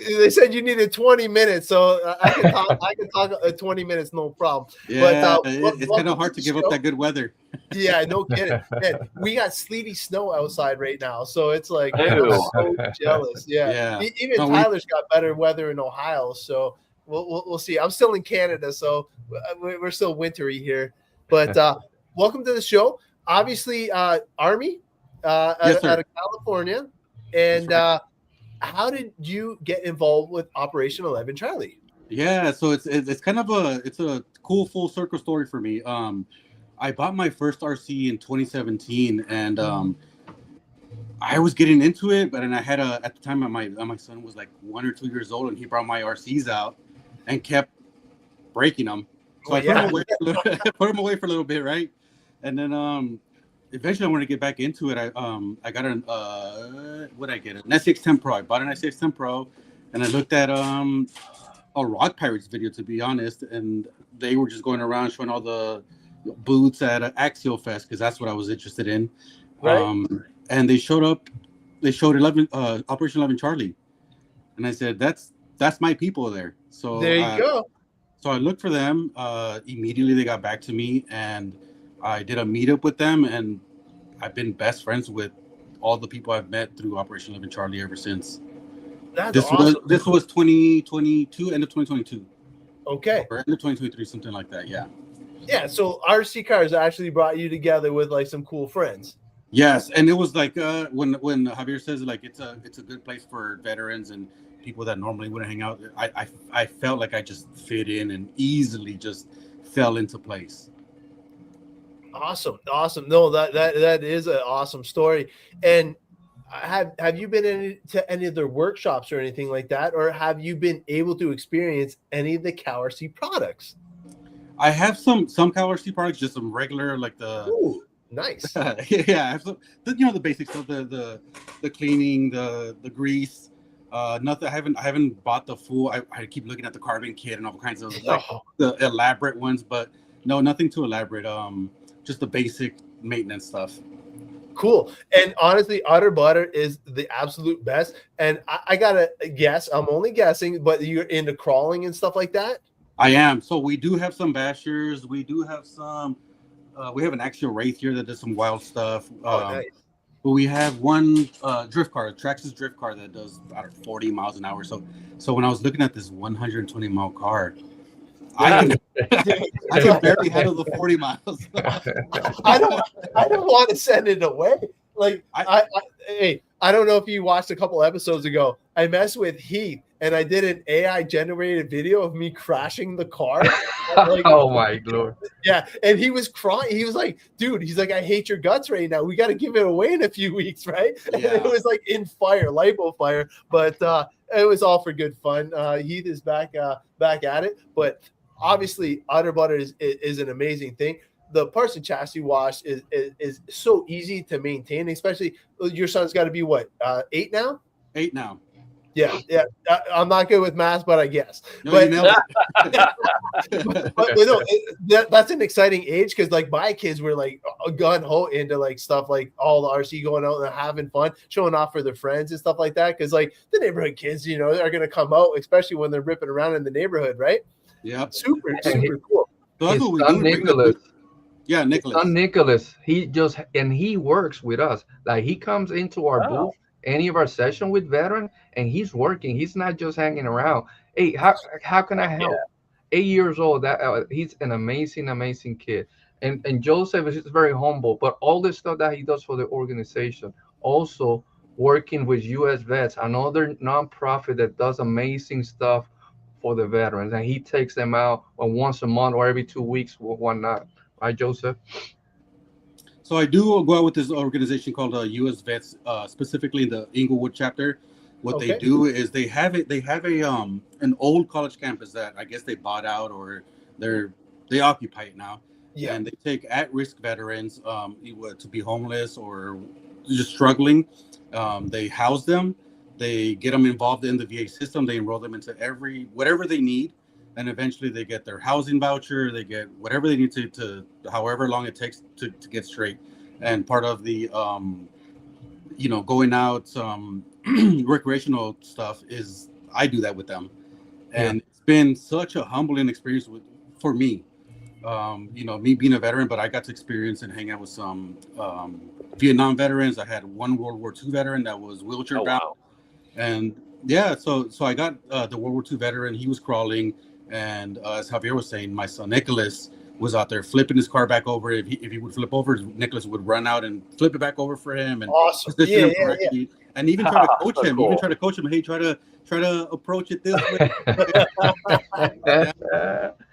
they said you needed 20 minutes, so I can talk 20 minutes, no problem. Yeah, but, it's kind of hard to give up that good weather. Yeah, no kidding. Man, we got sleety snow outside right now, so it's like I'm so jealous. Yeah. Even Tyler's got better weather in Ohio, so we'll see. I'm still in Canada, so we're still wintry here. But welcome to the show. Obviously, Army out of California, and how did you get involved with Operation 11 Charlie? Yeah, so it's kind of a cool full circle story for me. I bought my first RC in 2017, and I was getting into it, but then I had at the time my son was like 1 or 2 years old, and he brought my RCs out and kept breaking them. So I put him away for a little bit, right? And then eventually I wanted to get back into it. I got an what did I get? An SX10 Pro. I bought an SX10 Pro, and I looked at a Rock Pirates video, to be honest, and they were just going around showing all the booths at Axial Fest because that's what I was interested in. Right. And they showed Operation 11 Charlie, and I said that's my people there. So there you go. So I looked for them. Immediately they got back to me, and I did a meetup with them, and I've been best friends with all the people I've met through Operation 11 Charlie ever since. That's awesome. This was 2022, end of 2022. Okay. Or end of 2023, something like that. Yeah. Yeah. So RC Cars actually brought you together with like some cool friends. Yes, and it was like when Javier says like it's a good place for veterans and people that normally wouldn't hang out. I felt like I just fit in and easily just fell into place. Awesome. No, that is an awesome story. And have you been to any of their workshops or anything like that, or have you been able to experience any of the CowRC products? I have some CowRC products, just some regular like the. Ooh, nice. Yeah, I have some, the basics of the cleaning, the grease. Nothing. I haven't bought the full. I keep looking at the carbon kit and all kinds of the elaborate ones, but no, nothing too elaborate. Just the basic maintenance stuff. Cool. And honestly, Otter Butter is the absolute best. And I gotta guess. I'm only guessing, but you're into crawling and stuff like that. I am. So we do have some bashers. We do have some. We have an Axial Wraith here that does some wild stuff. Nice. But we have one drift car, Traxxas drift car that does about 40 miles an hour. So when I was looking at this 120 mile car, I can barely handle the 40 miles. I don't want to send it away. Like I don't know if you watched a couple episodes ago. I messed with Heath and I did an AI generated video of me crashing the car. Like, oh my Lord. Yeah. And he was crying. He was like, dude, he's like, I hate your guts right now. We got to give it away in a few weeks, right? Yeah. And it was like in fire, lipo fire. But it was all for good fun. Heath is back at it. But obviously, Otter Butter is an amazing thing. The parts and chassis wash is so easy to maintain, especially your son's got to be what, 8 now? 8 now. Yeah. I'm not good with math, but I guess. No, but, you nailed it. but no, that's an exciting age because like my kids were like gun ho into like stuff like all the RC going out and having fun, showing off for their friends and stuff like that. Because like the neighborhood kids, are going to come out, especially when they're ripping around in the neighborhood, right? Yeah. Super cool. So that's what we do. Nicholas. Yeah, Nicholas. Son Nicholas, he works with us. Like he comes into our booth, any of our session with veteran, and he's working. He's not just hanging around. Hey, how can I help? 8 years old. That he's an amazing kid. And Joseph is very humble, but all the stuff that he does for the organization, also working with US Vets, another nonprofit that does amazing stuff for the veterans, and he takes them out once a month or every 2 weeks, whatnot. Right, Joseph? So I do go out with this organization called US Vets, specifically in the Inglewood chapter. What they do is they have an old college campus that I guess they bought out or they occupy it now. Yeah. And they take at-risk veterans to be homeless or just struggling. They house them. They get them involved in the VA system. They enroll them into whatever they need. And eventually they get their housing voucher. They get whatever they need to however long it takes to get straight. And part of the, going out recreational stuff is I do that with them. And it's been such a humbling experience for me. Me being a veteran, but I got to experience and hang out with some Vietnam veterans. I had one World War II veteran that was wheelchair bound. Wow. And so I got the World War II veteran. He was crawling. And as Javier was saying, my son Nicholas was out there flipping his car back over. If he would flip over, Nicholas would run out and flip it back over for him and position him correctly. And even try to coach him. Cool. Even try to coach him. Hey, try to approach it this way.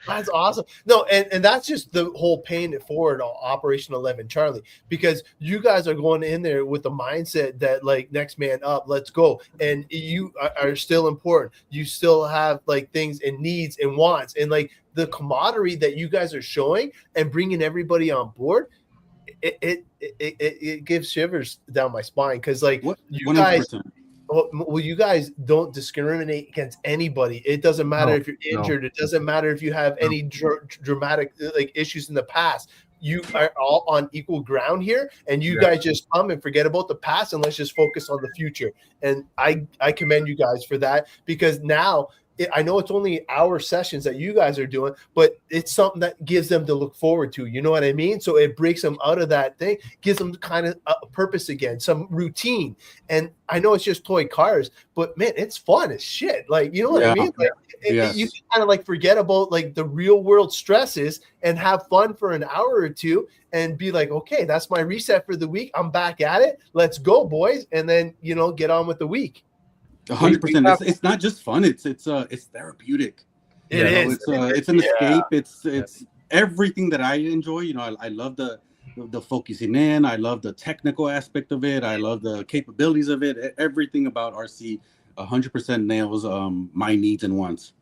That's awesome. No, and that's just the whole paying it forward on Operation 11 Charlie, because you guys are going in there with the mindset that like next man up, let's go. And you are still important. You still have like things and needs and wants, and like the camaraderie that you guys are showing and bringing everybody on board. It gives shivers down my spine, because like you 100%. guys. Well, you guys don't discriminate against anybody. It doesn't matter if you're injured. It doesn't matter if you have any dramatic like issues in the past. You are all on equal ground here, and you guys just come and forget about the past, and let's just focus on the future. And I commend you guys for that, because now I know it's only hour sessions that you guys are doing, but it's something that gives them to look forward to. You know what I mean? So it breaks them out of that thing, gives them kind of a purpose again, some routine. And I know it's just toy cars, but man, it's fun as shit. Like, you know what I mean? Like, you can kind of like forget about like the real world stresses and have fun for an hour or two and be like, okay, that's my reset for the week. I'm back at it. Let's go, boys. And then, you know, get on with the week. 100%. It's not just fun. It's therapeutic. It is. It's an escape. It's everything that I enjoy. You know, I love the focusing in. I love the technical aspect of it. I love the capabilities of it. Everything about RC 100% nails my needs and wants.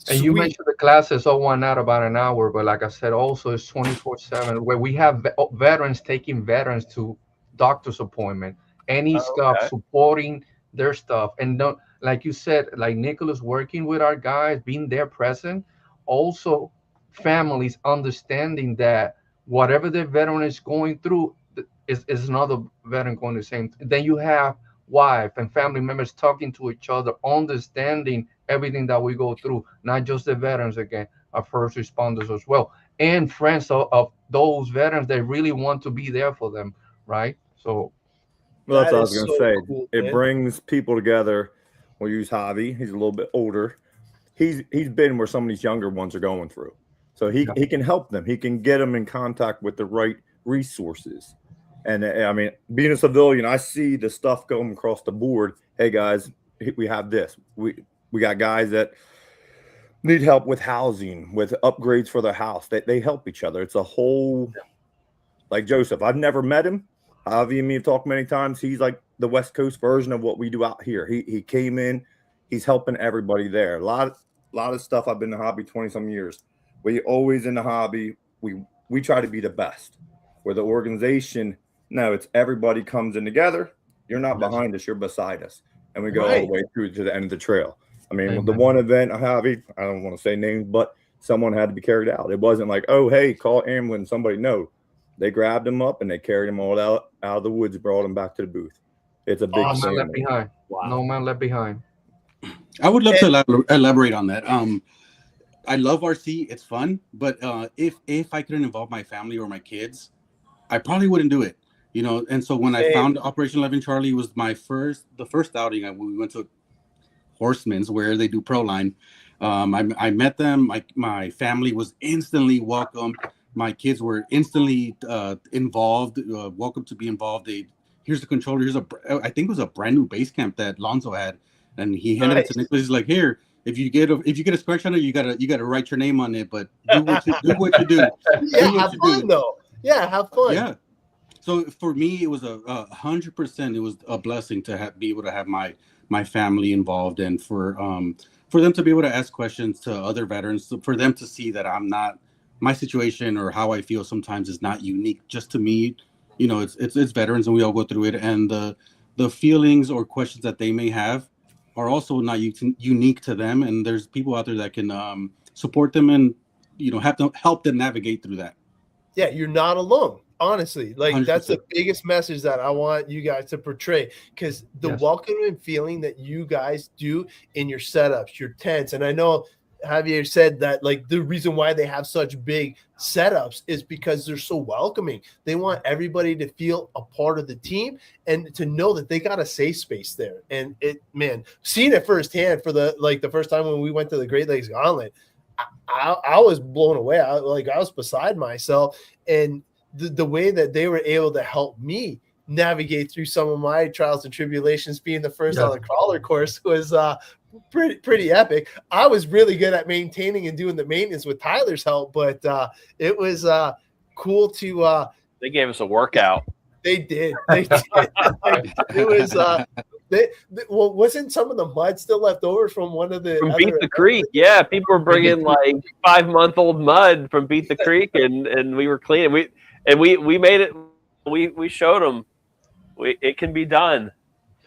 And you mentioned the classes all one out about an hour, but like I said, also it's 24/7, where we have veterans taking veterans to doctor's appointment, any stuff supporting their stuff. And don't, like you said, like Nicholas working with our guys, being there present. Also, families understanding that whatever the veteran is going through is another veteran going the same. Then you have wife and family members talking to each other, understanding everything that we go through, not just the veterans, again, our first responders as well, and friends of those veterans that really want to be there for them, right? So well, that's what I was going to say. Cool, it brings people together. We'll use Javi. He's a little bit older. He's been where some of these younger ones are going through. So he can help them. He can get them in contact with the right resources. And I mean, being a civilian, I see the stuff going across the board. Hey, guys, we have this. We got guys that need help with housing, with upgrades for their house. They help each other. It's a whole, like Joseph, I've never met him. Javi and me have talked many times. He's like the West Coast version of what we do out here. He came in. He's helping everybody there. A lot of stuff. I've been in the hobby 20-some years. We always in the hobby. We try to be the best. Where the organization, no, it's everybody comes in together. You're not behind us. You're beside us. And we go all the way through to the end of the trail. I mean, the one event I don't want to say names, but someone had to be carried out. It wasn't like, oh, hey, call ambulance. Somebody, no. They grabbed him up and they carried him all out of the woods, brought him back to the booth. It's a big no man left behind. Wow. No man left behind. I would love to elaborate on that. I love RC. It's fun. But if I couldn't involve my family or my kids, I probably wouldn't do it. You know, and so when I found Operation 11 Charlie, was the first outing. We went to Horseman's where they do pro line. I met them. My family was instantly welcome. My kids were instantly involved, welcome to be involved. Here's the controller. I think it was a brand new base camp that Lonzo had, and he handed it to Nicholas. He's like, here, if you get a scratch on it, you gotta write your name on it, but do what you do. Yeah, have fun though. Yeah, have fun. Yeah. So for me, it was 100%. It was a blessing to be able to have my family involved, and for them to be able to ask questions to other veterans, for them to see that I'm not, my situation or how I feel sometimes is not unique just to me. You know, it's veterans and we all go through it, and the feelings or questions that they may have are also not unique to them. And there's people out there that can support them and, you know, help them navigate through that. Yeah, you're not alone. Honestly, like 100%. That's the biggest message that I want you guys to portray, because the welcoming feeling that you guys do in your setups, your tents, and I know Javier said that like the reason why they have such big setups is because they're so welcoming. They want everybody to feel a part of the team and to know that they got a safe space there. And seeing it firsthand for the first time when we went to the Great Lakes Gauntlet, I was blown away. I was beside myself, and the way that they were able to help me navigate through some of my trials and tribulations, being the first on the crawler course, was pretty epic. I was really good at maintaining and doing the maintenance with Tyler's help, but it was cool to. They gave us a workout. They did. Like, it was. Well, wasn't some of the mud still left over from one of the from Beat the Creek? Yeah, people were bringing like 5-month-old mud from Beat the Creek, and we were cleaning. We made it. We showed them it can be done.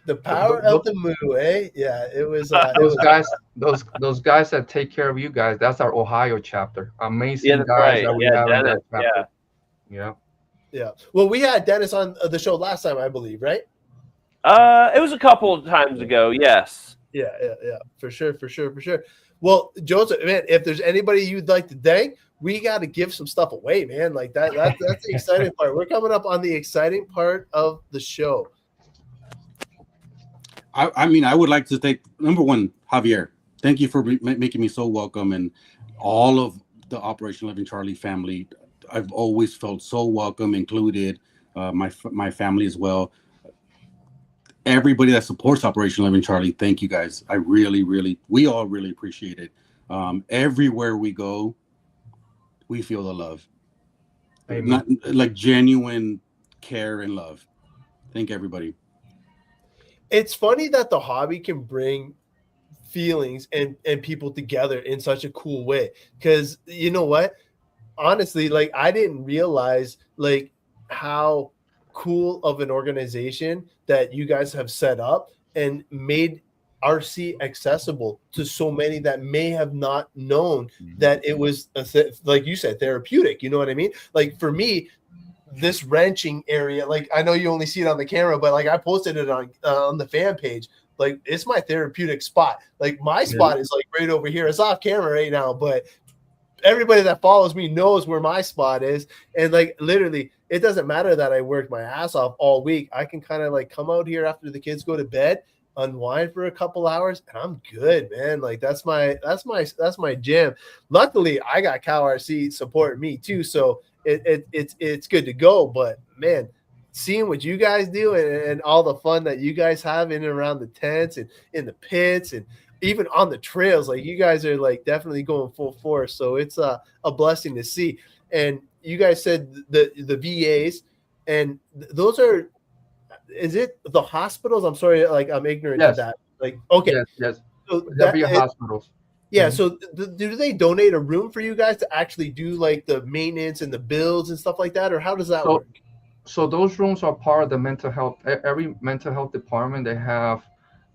The power of the moo, eh? Yeah, it was. Those guys that take care of you guys. That's our Ohio chapter. Amazing guys right. that we have in that chapter. Yeah. Well, we had Dennis on the show last time, I believe, right? It was a couple of times ago. Yes. Yeah. For sure. Well, Joseph, man, if there's anybody you'd like to thank, we got to give some stuff away, man. Like that's the exciting part. We're coming up on the exciting part of the show. I mean, I would like to thank, number one, Javier. Thank you for making me so welcome, and all of the Operation 11 Charlie family. I've always felt so welcome, included my family as well. Everybody that supports Operation 11 Charlie, thank you guys. I really, we all really appreciate it. Everywhere we go, we feel the love. Amen. Not like genuine care and love. Thank everybody. It's funny that the hobby can bring feelings and people together in such a cool way. Because you know what? Honestly, like I didn't realize like how cool of an organization that you guys have set up and made RC accessible to so many that may have not known that it was, like you said, therapeutic. You know what I mean? Like for me, this wrenching area, like I know you only see it on the camera, but like I posted it on the fan page. Like it's my therapeutic spot. Like my spot is like right over here. It's off camera right now, but everybody that follows me knows where my spot is. And like literally, it doesn't matter that I worked my ass off all week. I can kind of like come out here after the kids go to bed, unwind for a couple hours, and I'm good, man. Like that's my gym. Luckily, I got Cal RC supporting me too, so it's good to go. But man, seeing what you guys do and all the fun that you guys have in and around the tents and in the pits and even on the trails, like you guys are like definitely going full force. So it's a blessing to see. And you guys said the VAs, and those are, is it the hospitals? I'm sorry, like I'm ignorant of that. Like, okay. Yes. So that'd be hospitals. Yeah. So do they donate a room for you guys to actually do like the maintenance and the bills and stuff like that? Or how does that work? So those rooms are part of the mental health. Every mental health department,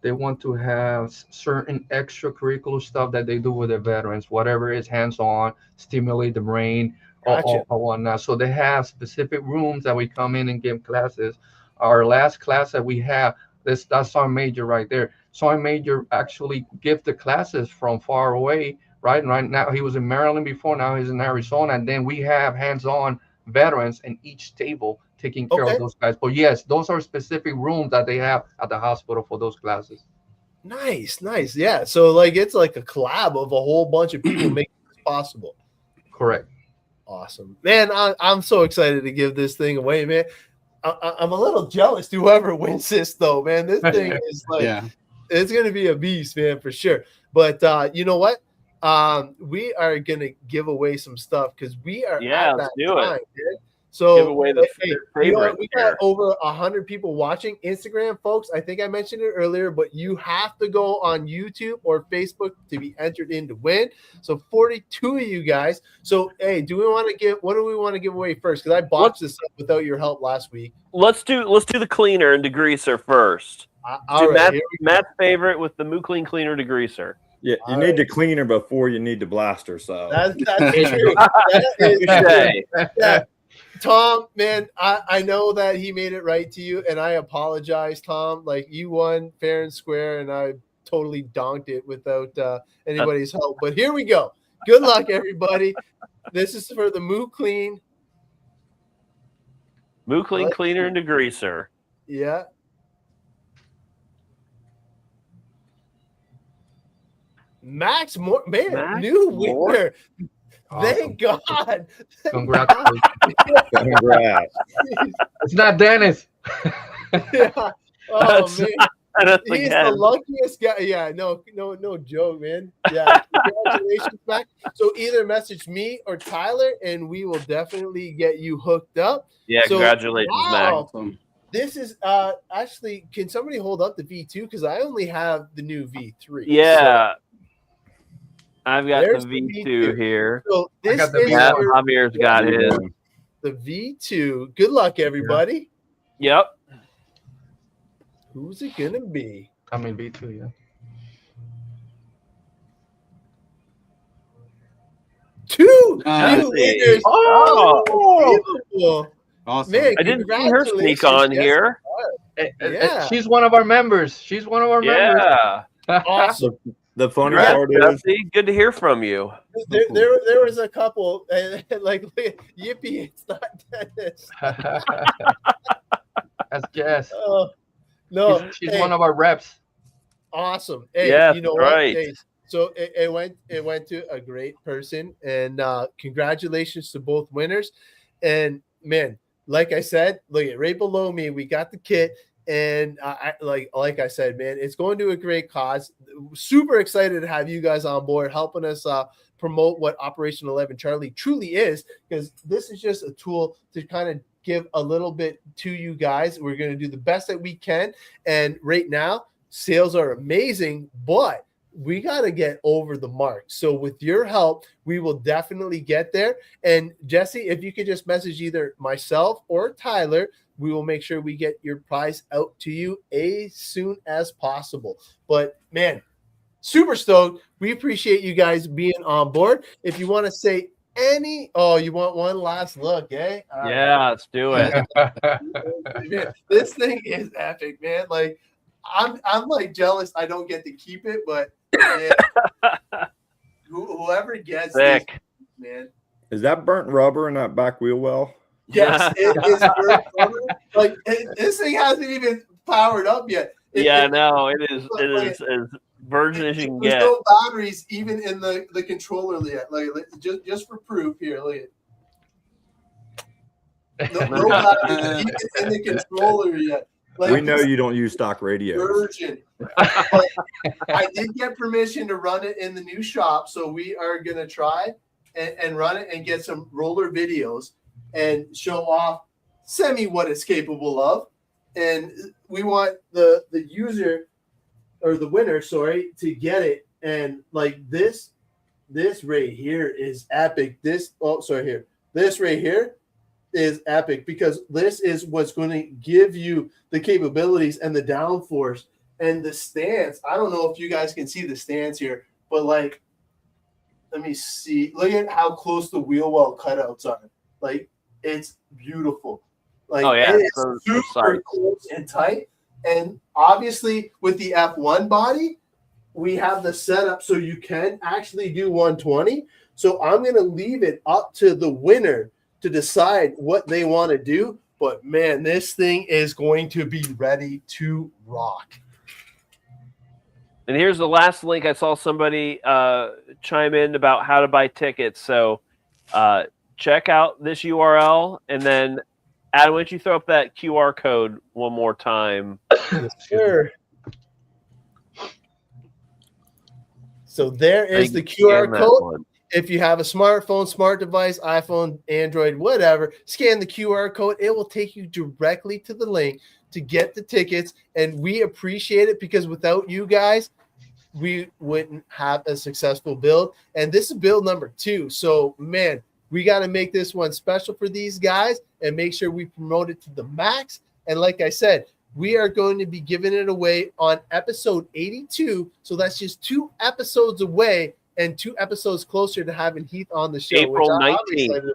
they want to have certain extracurricular stuff that they do with the veterans, whatever is hands-on, stimulate the brain, or whatnot. So they have specific rooms that we come in and give classes. Our last class that we have, that's our major right there. So our major actually give the classes from far away, right? And right now he was in Maryland before, now he's in Arizona. And then we have hands-on veterans in each table taking care of those guys. But yes, those are specific rooms that they have at the hospital for those classes. Nice. Yeah. So like it's like a collab of a whole bunch of people making this possible. Correct. Awesome, man. I'm so excited to give this thing away, man. I'm a little jealous to whoever wins this though, man. This thing is like it's gonna be a beast, man, for sure. But you know what? We are gonna give away some stuff because we are at that time, man. So give away the favorite. We got over 100 people watching. Instagram, folks, I think I mentioned it earlier, but you have to go on YouTube or Facebook to be entered in to win. So 42 of you guys. So hey, what do we want to give away first? Because I botched this up without your help last week. Let's do the cleaner and degreaser first. Matt's favorite with the Moo Clean Cleaner degreaser. Yeah, you need the cleaner before you need the blaster. So that's true. That is Tom, man, I know that he made it right to you, and I apologize, Tom. Like, you won fair and square, and I totally donked it without anybody's help. But here we go. Good luck, everybody. This is for the Moo Clean. Moo Clean Cleaner and degreaser. Yeah. Max Moore, man, new winner. Awesome. Thank God. Congrats. It's not Dennis. Yeah. Oh, man. He's the luckiest guy. Yeah, no joke, man. Yeah, congratulations, Mac. So either message me or Tyler, and we will definitely get you hooked up. Yeah, So, congratulations, wow. Mac. This is actually, can somebody hold up the V2? Because I only have the new V3. Yeah. So I've got the V2 here. So this is Javier's got his. The V2. Good luck, everybody. Yep. Who's it gonna be? I mean V2, yeah. Two winners. Oh, awesome. Man, I didn't see her sneak on here. Yeah. She's one of our members. members. Yeah. Awesome. The funny part is, good to hear from you. There was a couple, like, yippee, it's not Dennis. That's Jess. No, she's one of our reps. Awesome. Hey, yeah, you know right. what? Hey, so it went to a great person, and congratulations to both winners. And man, like I said, look at right below me, we got the kit. And like I said, man, it's going to a great cause. Super excited to have you guys on board, helping us promote what Operation 11 Charlie truly is, because this is just a tool to kind of give a little bit to you guys. We're going to do the best that we can. And right now, sales are amazing, but we got to get over the mark. So with your help, we will definitely get there. And Jesse, if you could just message either myself or Tyler, we will make sure we get your prize out to you as soon as possible. But man, super stoked. We appreciate you guys being on board. If you want to say you want one last look, eh? Yeah, let's do it. Man, this thing is epic, man. Like, I'm like jealous I don't get to keep it, but man, whoever gets this, man. Is that burnt rubber in that back wheel well? Yes, it is burnt rubber. Like, this thing hasn't even powered up yet. It is. It is as virgin as you can get. There's no batteries even in the controller yet. Like just for proof here, look at no batteries even in the controller yet. Like, we know you don't use stock radios. Virgin. But I did get permission to run it in the new shop, so we are gonna try and run it and get some roller videos and show off what it's capable of. And we want the user or the winner, to get it. And like this right here is epic. This right here is epic, because this is what's going to give you the capabilities and the downforce and the stance. I don't know if you guys can see the stance here, but like, let me see. Look at how close the wheel well cutouts are. Like, it's beautiful. Like, it's super close and tight. And obviously with the F1 body, we have the setup so you can actually do 120. So I'm going to leave it up to the winner to decide what they want to do. But man, this thing is going to be ready to rock. And here's the last link. I saw somebody chime in about how to buy tickets. So check out this URL, and then Adam, why don't you throw up that QR code one more time? Sure. So there is the QR code. If you have a smartphone, smart device, iPhone, Android, whatever, scan the QR code. It will take you directly to the link to get the tickets. And we appreciate it, because without you guys, we wouldn't have a successful build. And this is build number 2. So, man, we got to make this one special for these guys and make sure we promote it to the max. And like I said, we are going to be giving it away on episode 82. So that's just 2 episodes away and 2 episodes closer to having Heath on the show. April 19th.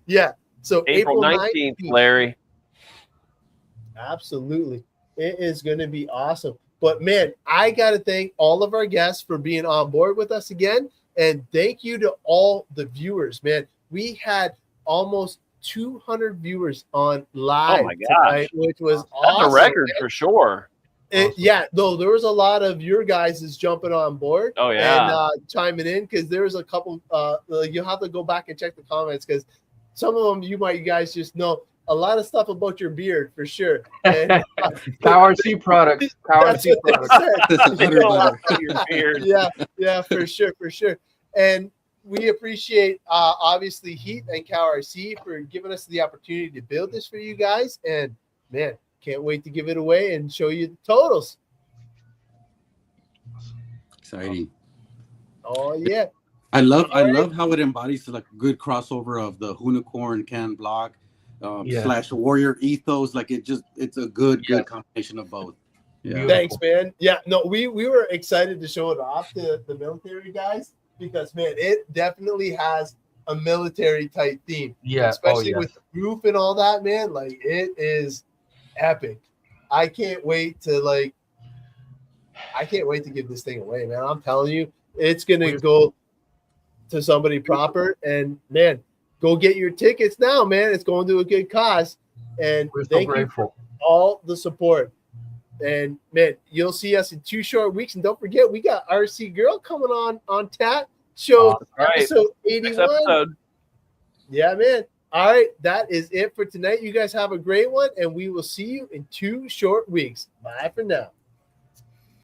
Yeah. So April 19th, Larry. Absolutely. It is going to be awesome. But man, I got to thank all of our guests for being on board with us again. And thank you to all the viewers, man. We had almost 200 viewers on live tonight, which was awesome. That's a record for sure. Though there was a lot of your guys is jumping on board. Oh yeah, and chiming in, because there was a couple. You'll have to go back and check the comments, because some of them you guys just know. a lot of stuff about your beard for sure. And, CowRC products. that's CowRC what they products. said. Utter butter. Your beard. Yeah, for sure. And we appreciate obviously Heat and CowRC for giving us the opportunity to build this for you guys. And man, can't wait to give it away and show you the totals. Exciting. Oh yeah. I love how it embodies like a good crossover of the Unicorn can block / warrior ethos. Like it's a good combination of both. Yeah. Thanks, man. Yeah, no, we were excited to show it off to the military guys because man, it definitely has a military type theme. Yeah, especially with the roof and all that, man. Like it is epic. I can't wait to give this thing away, man. I'm telling you, it's gonna go to somebody proper, and man, go get your tickets now, man. It's going to a good cause, and We're so thank you grateful. for all the support. And man, you'll see us in 2 short weeks, and don't forget we got RC Girl coming on tap show episode 81. Episode. Yeah, man. All right, that is it for tonight. You guys have a great one, and we will see you in 2 short weeks. Bye for now.